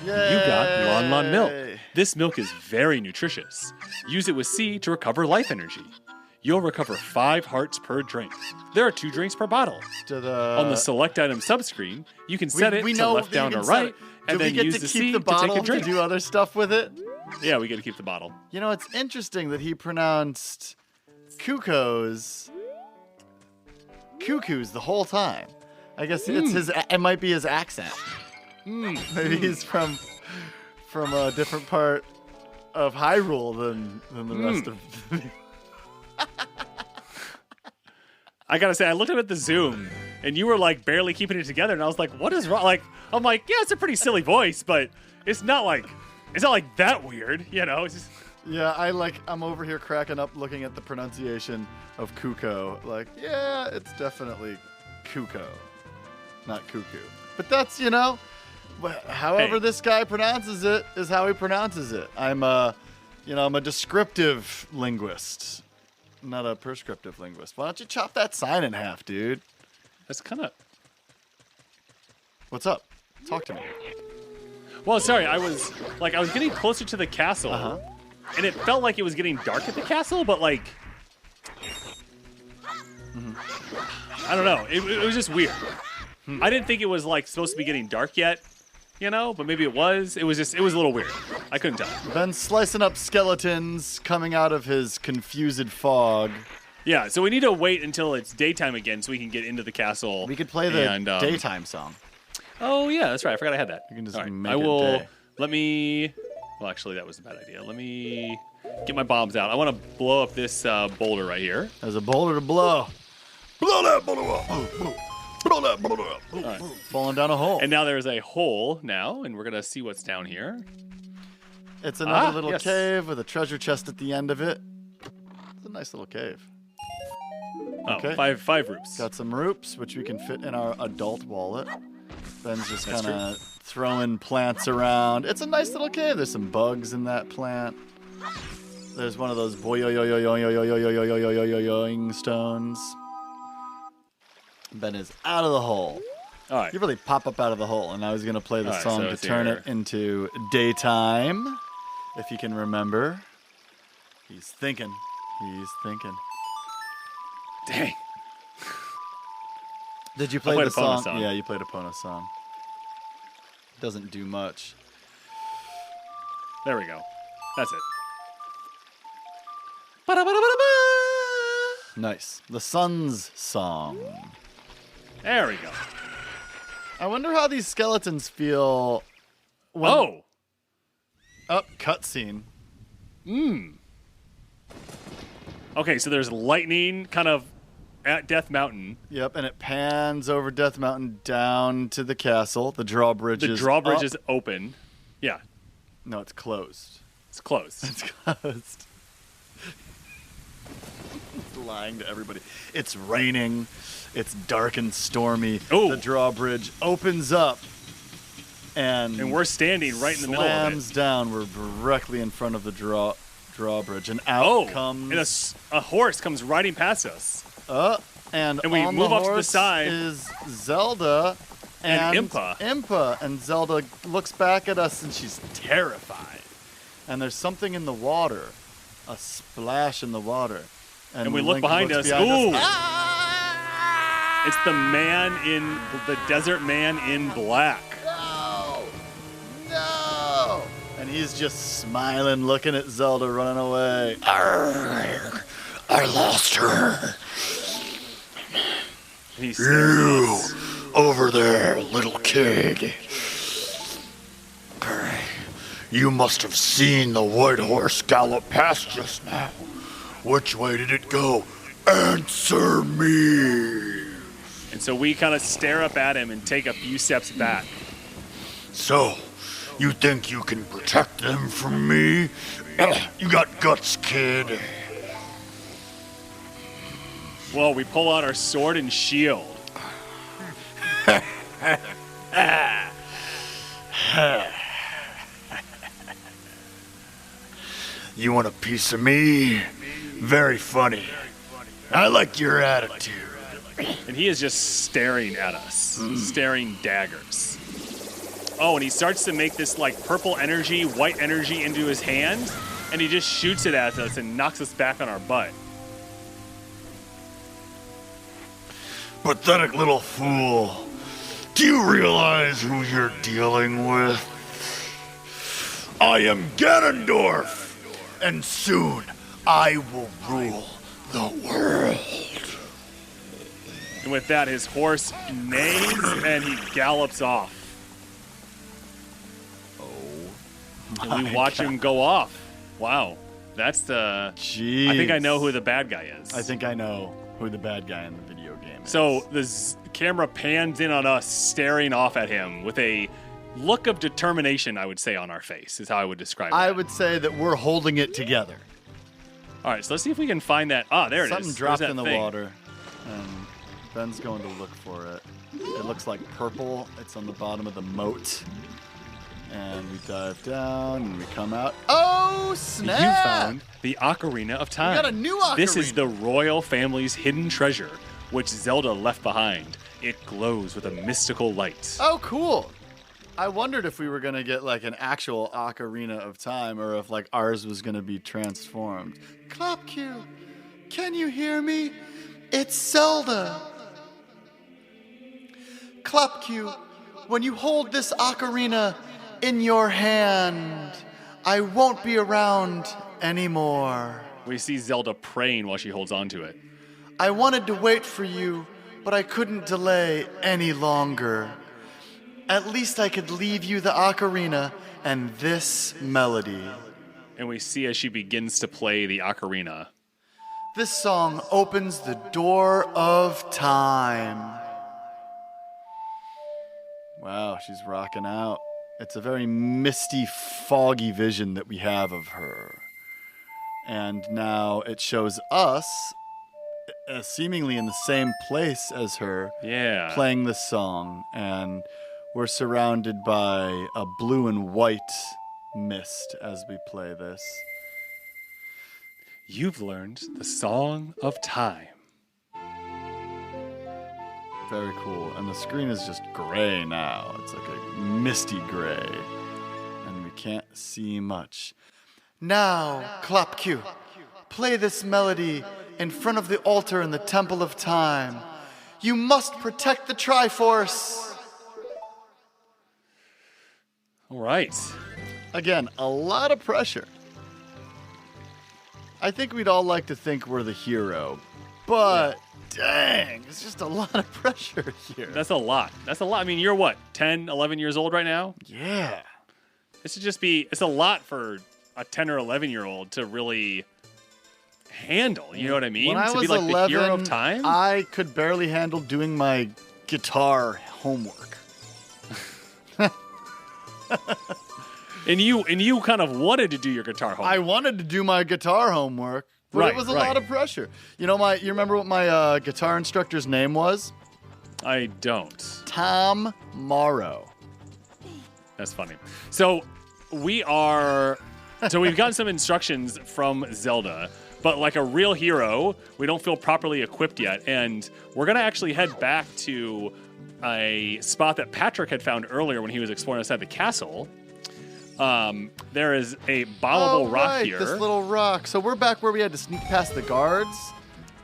Yay. You got Lon Lon milk. This milk is very nutritious. Use it with C to recover life energy. you'll recover 5 hearts per drink. There are 2 drinks per bottle. On the select item subscreen, you can set it to left, down, or right, and then use the C to take a drink. To do other stuff with it? Yeah, we get to keep the bottle. You know, it's interesting that he pronounced cuckoos the whole time. I guess it might be his accent. Maybe he's from a different part of Hyrule than the rest of I gotta say, I looked at the Zoom, and you were like barely keeping it together, and I was like, "What is wrong?" Like, I'm like, "Yeah, it's a pretty silly voice, but it's not like that weird, you know." It's just... Yeah, I'm over here cracking up looking at the pronunciation of Kuko. Like, yeah, it's definitely Kuko, not cuckoo. But that's, however this guy pronounces it is how he pronounces it. I'm a descriptive linguist, not a prescriptive linguist. Why don't you chop that sign in half, dude? That's kind of... What's up? Talk to me. Well, sorry, I was getting closer to the castle, and it felt like it was getting dark at the castle, but I don't know. It was just weird. I didn't think it was supposed to be getting dark yet, but maybe it was. It was a little weird. I couldn't tell. Ben's slicing up skeletons coming out of his confused fog. Yeah, so we need to wait until it's daytime again so we can get into the castle. We could play the daytime song. Oh, yeah, that's right. I forgot I had that. You can just right. make I it will. day. Let me. Well, actually, that was a bad idea. Let me get my bombs out. I want to blow up this boulder right here. There's a boulder to blow. Blow that boulder up. Blow that boulder up. Right. Falling down a hole. And now there's a hole now, and we're going to see what's down here. It's another little cave with a treasure chest at the end of it. It's a nice little cave. Oh, okay. five roops. Got some roops, which we can fit in our adult wallet. Ben's just kind of throwing plants around. It's a nice little cave. There's some bugs in that plant. There's one of those boing stones. Ben is out of the hole. All right. You really pop up out of the hole, and I was going to play the song to turn it into daytime, if you can remember. He's thinking. Dang. Did you play the song? song? Yeah, you played a Pona song. Doesn't do much. There we go. That's it. Nice. The Sun's Song. There we go. I wonder how these skeletons feel when... cutscene. Okay, so there's lightning kind of at Death Mountain. Yep, and it pans over Death Mountain down to the castle. The drawbridge is is open. Yeah. No, it's closed. It's closed. It's closed. It's lying to everybody. It's raining. It's dark and stormy. Ooh. The drawbridge opens up. And we're standing right in the middle of it. Slams down. We're directly in front of the drawbridge. And out comes... And a horse comes riding past us. And we on move the off to the horse side. is Zelda and Impa. And Zelda looks back at us and she's terrified. And there's something in the water. A splash in the water. And we look behind us. Ooh! It's the desert man in black. No! And he's just smiling, looking at Zelda running away. I lost her. He's You, over there, little kid. You must have seen the white horse gallop past just now. Which way did it go? Answer me. And so we kind of stare up at him and take a few steps back. So, you think you can protect them from me? You got guts, kid. Well, we pull out our sword and shield. You want a piece of me? Very funny. I like your attitude. And he is just staring at us, staring daggers. Oh, and he starts to make this purple energy, white energy into his hand, and he just shoots it at us and knocks us back on our butt. pathetic little fool. Do you realize who you're dealing with? I am Ganondorf, and soon I will rule the world. And with that, his horse neighs and he gallops off. And we watch him go off. Wow. That's the... Jeez. I think I know who the bad guy is. I think I know who the bad guy in the video game is. So the camera pans in on us, staring off at him with a look of determination, I would say, on our face, is how I would describe it. I would say that we're holding it together. All right, so let's see if we can find that. Ah, there it is. Something dropped There's in that the thing. water, and Ben's going to look for it. It looks like purple. It's on the bottom of the moat. And we dive down, and we come out. Oh, snap! You found the Ocarina of Time. We got a new ocarina. This is the royal family's hidden treasure, which Zelda left behind. It glows with a mystical light. Oh, cool. I wondered if we were going to get like an actual Ocarina of Time or if like ours was going to be transformed. Clopq, can you hear me? It's Zelda. Clopq, when you hold this ocarina in your hand, I won't be around anymore. We see Zelda praying while she holds on to it. I wanted to wait for you, but I couldn't delay any longer. At least I could leave you the ocarina and this melody. And we see as she begins to play the ocarina. This song opens the door of time. Wow, she's rocking out. It's a very misty, foggy vision that we have of her. And now it shows us seemingly in the same place as her, playing this song. And we're surrounded by a blue and white mist as we play this. You've learned the Song of Time. Very cool. And the screen is just gray now. It's like a misty gray. And we can't see much. Now, Clopq, play this melody in front of the altar in the Temple of Time. You must protect the Triforce. All right. Again, a lot of pressure. I think we'd all like to think we're the hero, but dang, it's just a lot of pressure here. That's a lot. That's a lot. I mean, you're what, 10, 11 years old right now? Yeah. This should just be, it's a lot for a 10 or 11-year-old to really handle. You know what I mean? When I to was be like 11, the hero of time? I could barely handle doing my guitar homework. And you kind of wanted to do your guitar homework. I wanted to do my guitar homework, but it was a lot of pressure. You know, you remember what my guitar instructor's name was? I don't. Tom Morrow. That's funny. So we've gotten some instructions from Zelda, but like a real hero, we don't feel properly equipped yet. And we're going to actually head back to a spot that Patrick had found earlier when he was exploring outside the castle. There is a bombable rock here. This little rock. So we're back where we had to sneak past the guards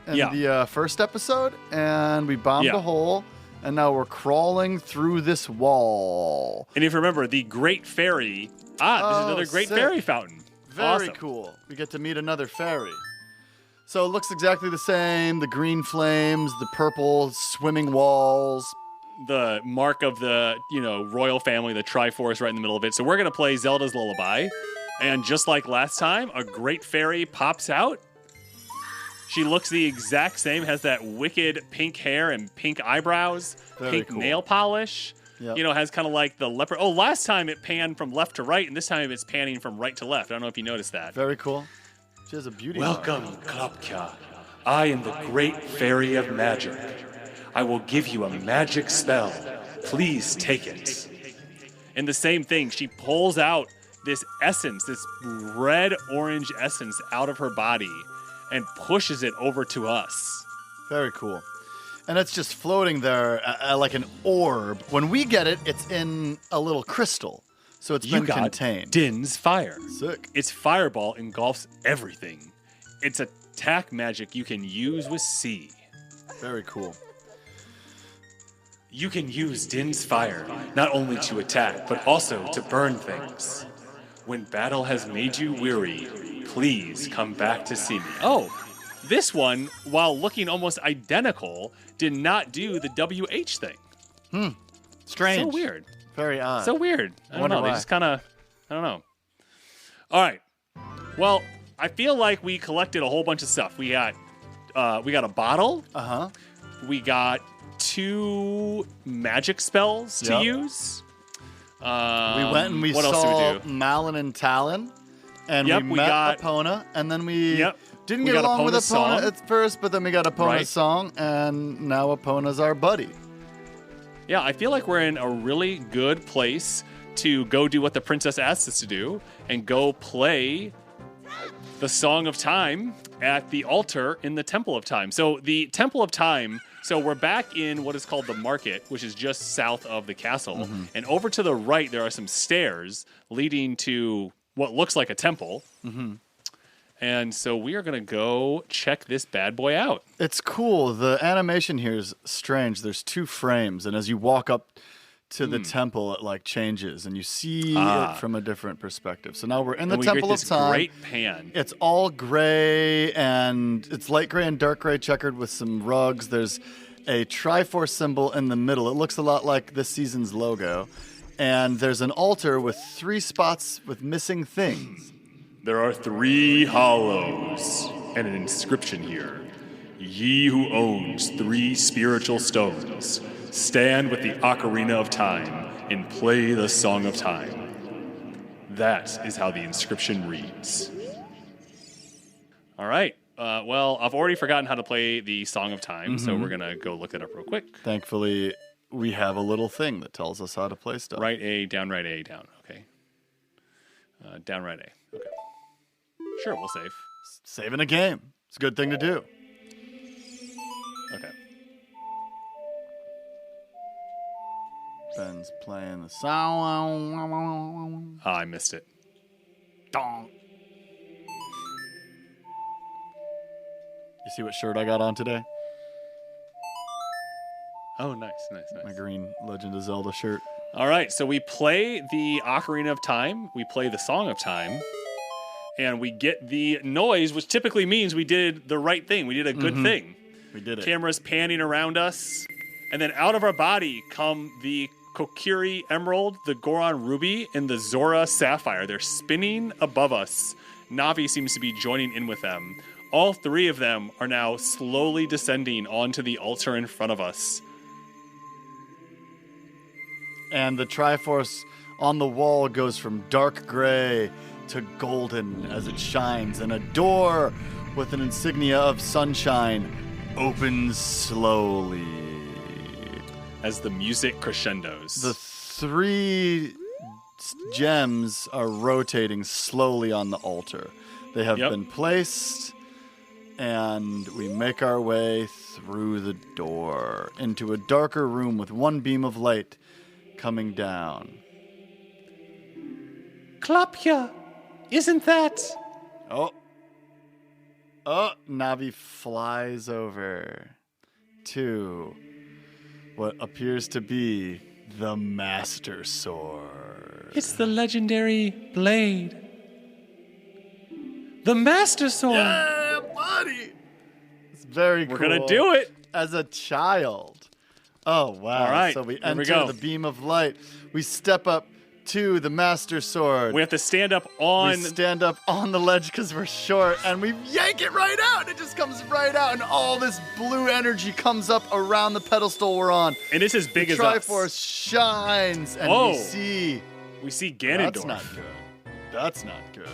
in the first episode, and we bombed a hole, and now we're crawling through this wall. And if you remember, the Great Fairy... this is another Great Fairy fountain. Very awesome. cool. We get to meet another fairy. So it looks exactly the same. The green flames, the purple swimming walls. The mark of the, royal family, the Triforce right in the middle of it. So we're going to play Zelda's Lullaby. And just like last time, a great fairy pops out. She looks the exact same, has that wicked pink hair and pink eyebrows, pink nail polish. Yep. Has kind of like the leopard. Oh, last time it panned from left to right, and this time it's panning from right to left. I don't know if you noticed that. Very cool. She has a beauty. Welcome, Clopq. I am the great fairy of magic. I will give you a magic spell. Please take it. And the same thing, she pulls out this essence, this red-orange essence out of her body and pushes it over to us. Very cool. And it's just floating there like an orb. When we get it, it's in a little crystal. So it's been contained. Din's fire. Sick. Its fireball engulfs everything. It's attack magic you can use with C. Very cool. You can use Din's fire not only to attack, but also to burn things. When battle has made you weary, please come back to see me. Oh, this one, while looking almost identical, did not do the WH thing. Strange. So weird. Very odd. So weird. I don't Wonder know. They why. just kind of, I don't know. All right. Well, I feel like we collected a whole bunch of stuff. We got a bottle. Uh-huh. We got 2 magic spells to Yep. use. We went and we what saw else did we do? Malin and Talon, and Yep, we we met got- Epona, and then we didn't We get got along with Epona's Epona song. at first, but then we got Epona's Right. song, and now Epona's our buddy. Yeah, I feel like we're in a really good place to go do what the princess asked us to do and go play the Song of Time at the altar in the Temple of Time. So the Temple of Time, so we're back in what is called the market, which is just south of the castle. And over to the right, there are some stairs leading to what looks like a temple. And so we are going to go check this bad boy out. It's cool. The animation here is strange. There's 2 frames, and as you walk up to the temple, it like changes, and you see it from a different perspective. So now we're in the And we Temple get of this Time. great pan. It's all gray, and it's light gray and dark gray checkered with some rugs. There's a Triforce symbol in the middle. It looks a lot like this season's logo. And there's an altar with 3 spots with missing things. There are 3 hollows and an inscription here. Ye who owns 3 spiritual stones, stand with the Ocarina of Time and play the Song of Time. That is how the inscription reads. All right. Well, I've already forgotten how to play the Song of Time, so we're going to go look it up real quick. Thankfully, we have a little thing that tells us how to play stuff. Right A, down, right A, down. Okay. Down, right A. Okay. Sure, we'll save. Saving a game. It's a good thing to do. Okay. Ben's playing the song. I missed it. Dong. You see what shirt I got on today? Oh, nice. My green Legend of Zelda shirt. All right, so we play the Ocarina of Time, we play the Song of Time, and we get the noise, which typically means we did the right thing. We did a good thing. We did it. Cameras panning around us, and then out of our body come the Kokiri Emerald, the Goron Ruby, and the Zora Sapphire. They're spinning above us. Navi seems to be joining in with them. All 3 of them are now slowly descending onto the altar in front of us. And the Triforce on the wall goes from dark gray to golden as it shines, and a door with an insignia of sunshine opens slowly. As the music crescendos. The 3 gems are rotating slowly on the altar. They have been placed, and we make our way through the door into a darker room with 1 beam of light coming down. Klapja, isn't that? Oh, Navi flies over to what appears to be the Master Sword. It's the legendary blade. The Master Sword. Yeah, buddy! It's very cool. We're gonna do it. As a child. Oh, wow. All right, So we here we enter go. the beam of light. We step up to the Master Sword. We have to stand up on. We stand up on the ledge because we're short, and we yank it right out. It just comes right out, and all this blue energy comes up around the pedestal we're on. And it's as big The as us. Triforce shines, and Whoa. we see. We see Ganondorf. That's not good. That's not good.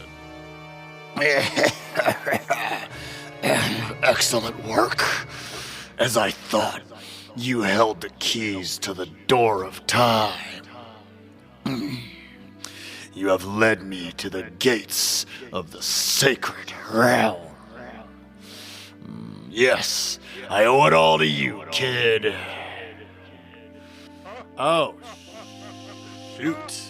Excellent work. As I thought, you held the keys to the door of time. You have led me to the gates of the sacred realm. Yes, I owe it all to you, kid. Oh, shoot.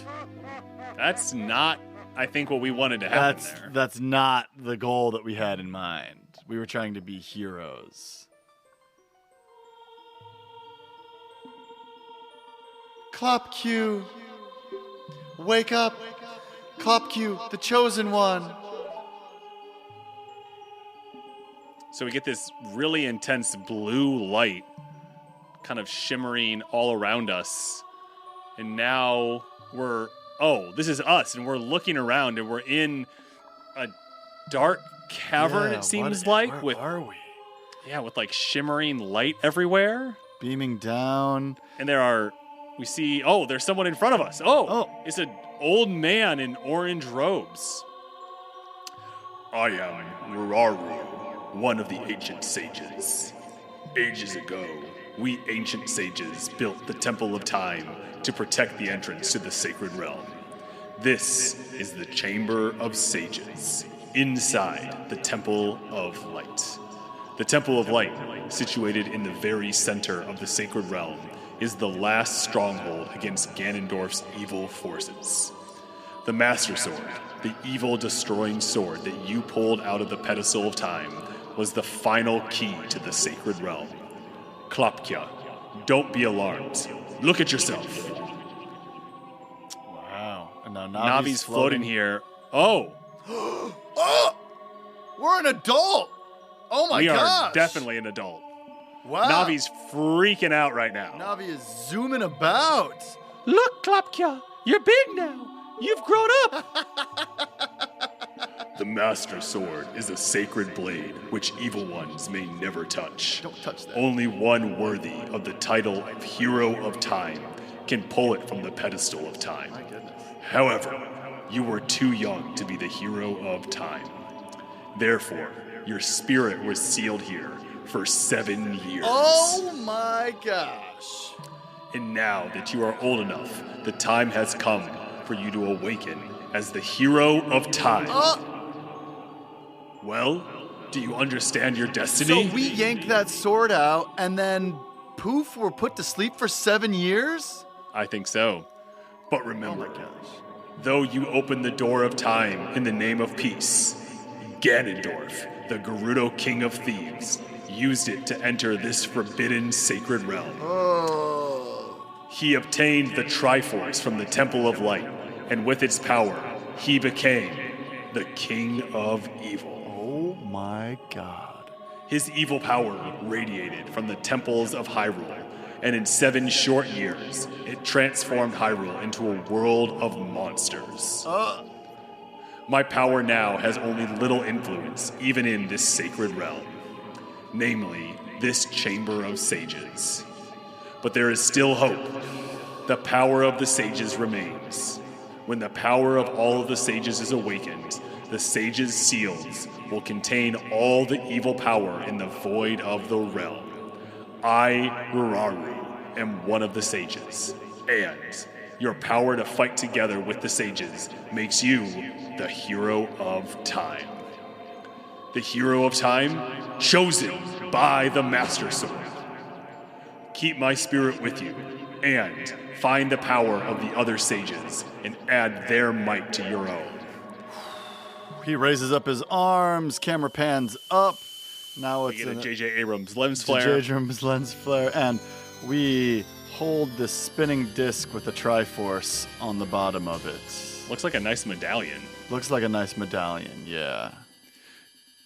That's not, I think, what we wanted to happen there. That's not the goal that we had in mind. We were trying to be heroes. Klopque, wake up. Klopque, the chosen one. So we get this really intense blue light kind of shimmering all around us. And now this is us, and we're looking around, and we're in a dark cavern, it seems like. Where are we? Yeah, with like shimmering light everywhere. Beaming down. And there's someone in front of us. It's an old man in orange robes. I am Ruraru, one of the ancient sages. Ages ago, we ancient sages built the Temple of Time to protect the entrance to the sacred realm. This is the Chamber of Sages, inside the Temple of Light. The Temple of Light, situated in the very center of the sacred realm, is the last stronghold against Ganondorf's evil forces. The Master Sword, the evil destroying sword that you pulled out of the pedestal of time, was the final key to the sacred realm. Klopque, don't be alarmed. Look at yourself. Wow. And now Navi's floating here. Oh! Oh! We're an adult! Oh my gosh! We are definitely an adult. Wow. Navi's freaking out right now. Navi is zooming about. Look, Klopque, you're big now. You've grown up. The Master Sword is a sacred blade which evil ones may never touch. Don't touch that. Only one worthy of the title of Hero of Time can pull it from the pedestal of time. My goodness. However, you were too young to be the Hero of Time. Therefore, your spirit was sealed here for 7 years. Oh my gosh. And now that you are old enough, the time has come for you to awaken as the Hero of Time. Well, do you understand your destiny? So we yanked that sword out and then poof, we're put to sleep for 7 years? I think so. But remember, though you opened the door of time in the name of peace, Ganondorf, the Gerudo King of Thieves, used it to enter this forbidden sacred realm. He obtained the Triforce from the Temple of Light, and with its power, he became the King of Evil. Oh my god. His evil power radiated from the temples of Hyrule, and in 7 short years, it transformed Hyrule into a world of monsters. My power now has only little influence, even in this sacred realm, namely, this Chamber of Sages. But there is still hope. The power of the sages remains. When the power of all of the sages is awakened, the sages' seals will contain all the evil power in the void of the realm. I, Ruraru, am one of the sages, and your power to fight together with the sages makes you the Hero of Time. The Hero of Time, chosen by the Master Sword. Keep my spirit with you, and find the power of the other sages, and add their might to your own. He raises up his arms, camera pans up. Now We it's get a in J.J. Abrams lens J.J. flare. Abrams lens flare, and we hold this spinning disc with a Triforce on the bottom of it. Looks like a nice medallion. Looks like a nice medallion, yeah.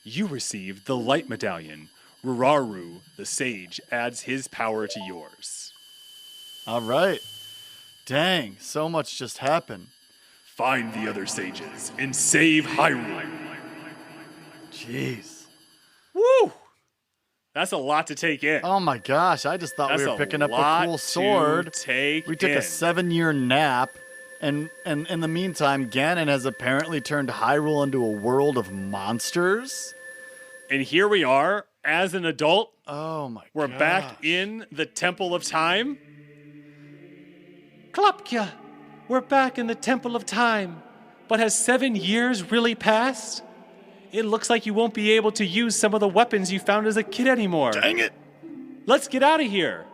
You receive the Light Medallion. Ruraru, the sage, adds his power to yours. All right. Dang, so much just happened. Find the other sages and save Hyrule. Jeez. Woo! That's a lot to take in. Oh my gosh, I just thought That's we were a picking up a lot cool to sword. take We took in. a 7-year nap, and in the meantime, Ganon has apparently turned Hyrule into a world of monsters. And here we are, as an adult. Oh my We're gosh. back in the Temple of Time. Klopque, we're back in the Temple of Time. But has 7 years really passed? It looks like you won't be able to use some of the weapons you found as a kid anymore. Dang it! Let's get out of here.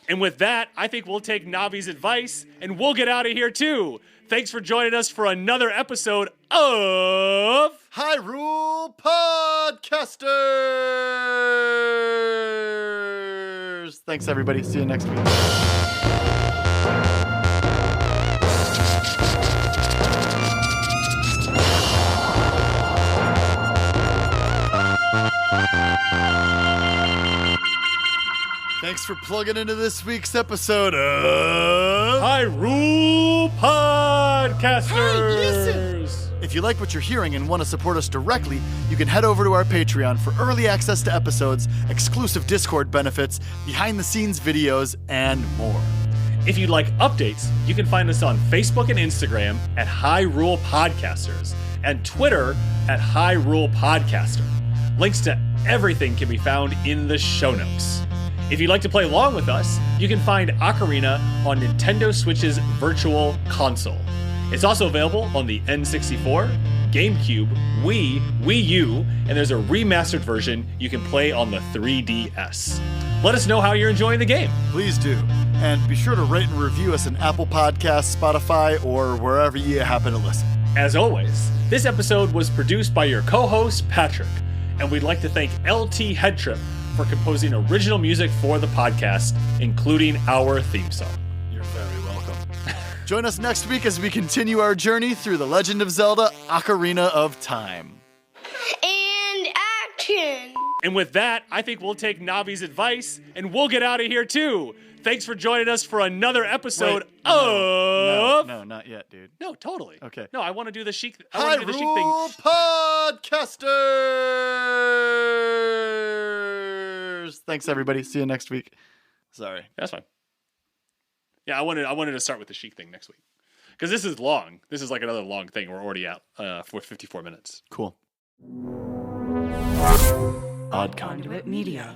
And with that, I think we'll take Navi's advice and we'll get out of here too. Thanks for joining us for another episode of Hyrule Podcasters! Thanks, everybody. See you next week. Thanks for plugging into this week's episode of Hyrule Podcasters. If you like what you're hearing and want to support us directly, you can head over to our Patreon for early access to episodes, exclusive Discord benefits, behind-the-scenes videos, and more. If you'd like updates, you can find us on Facebook and Instagram at Hyrule Podcasters and Twitter at Hyrule Podcaster. Links to everything can be found in the show notes. If you'd like to play along with us, you can find Ocarina on Nintendo Switch's Virtual Console. It's also available on the N64, GameCube, Wii, Wii U, and there's a remastered version you can play on the 3DS. Let us know how you're enjoying the game. Please do. And be sure to rate and review us on Apple Podcasts, Spotify, or wherever you happen to listen. As always, this episode was produced by your co-host, Patrick, and we'd like to thank LT Headtrip for composing original music for the podcast, including our theme song. You're very welcome. Join us next week as we continue our journey through the Legend of Zelda Ocarina of Time. And action! And with that, I think we'll take Navi's advice and we'll get out of here too. Thanks for joining us for another episode of... No, not yet, dude. No, totally. Okay. No, I want to do the chic. I want to do the chic thing. Hyrule Podcasters. Thanks, everybody. See you next week. Sorry. That's fine. Yeah, I wanted to start with the chic thing next week because this is long. This is like another long thing. We're already out for 54 minutes. Cool. Conduit Media.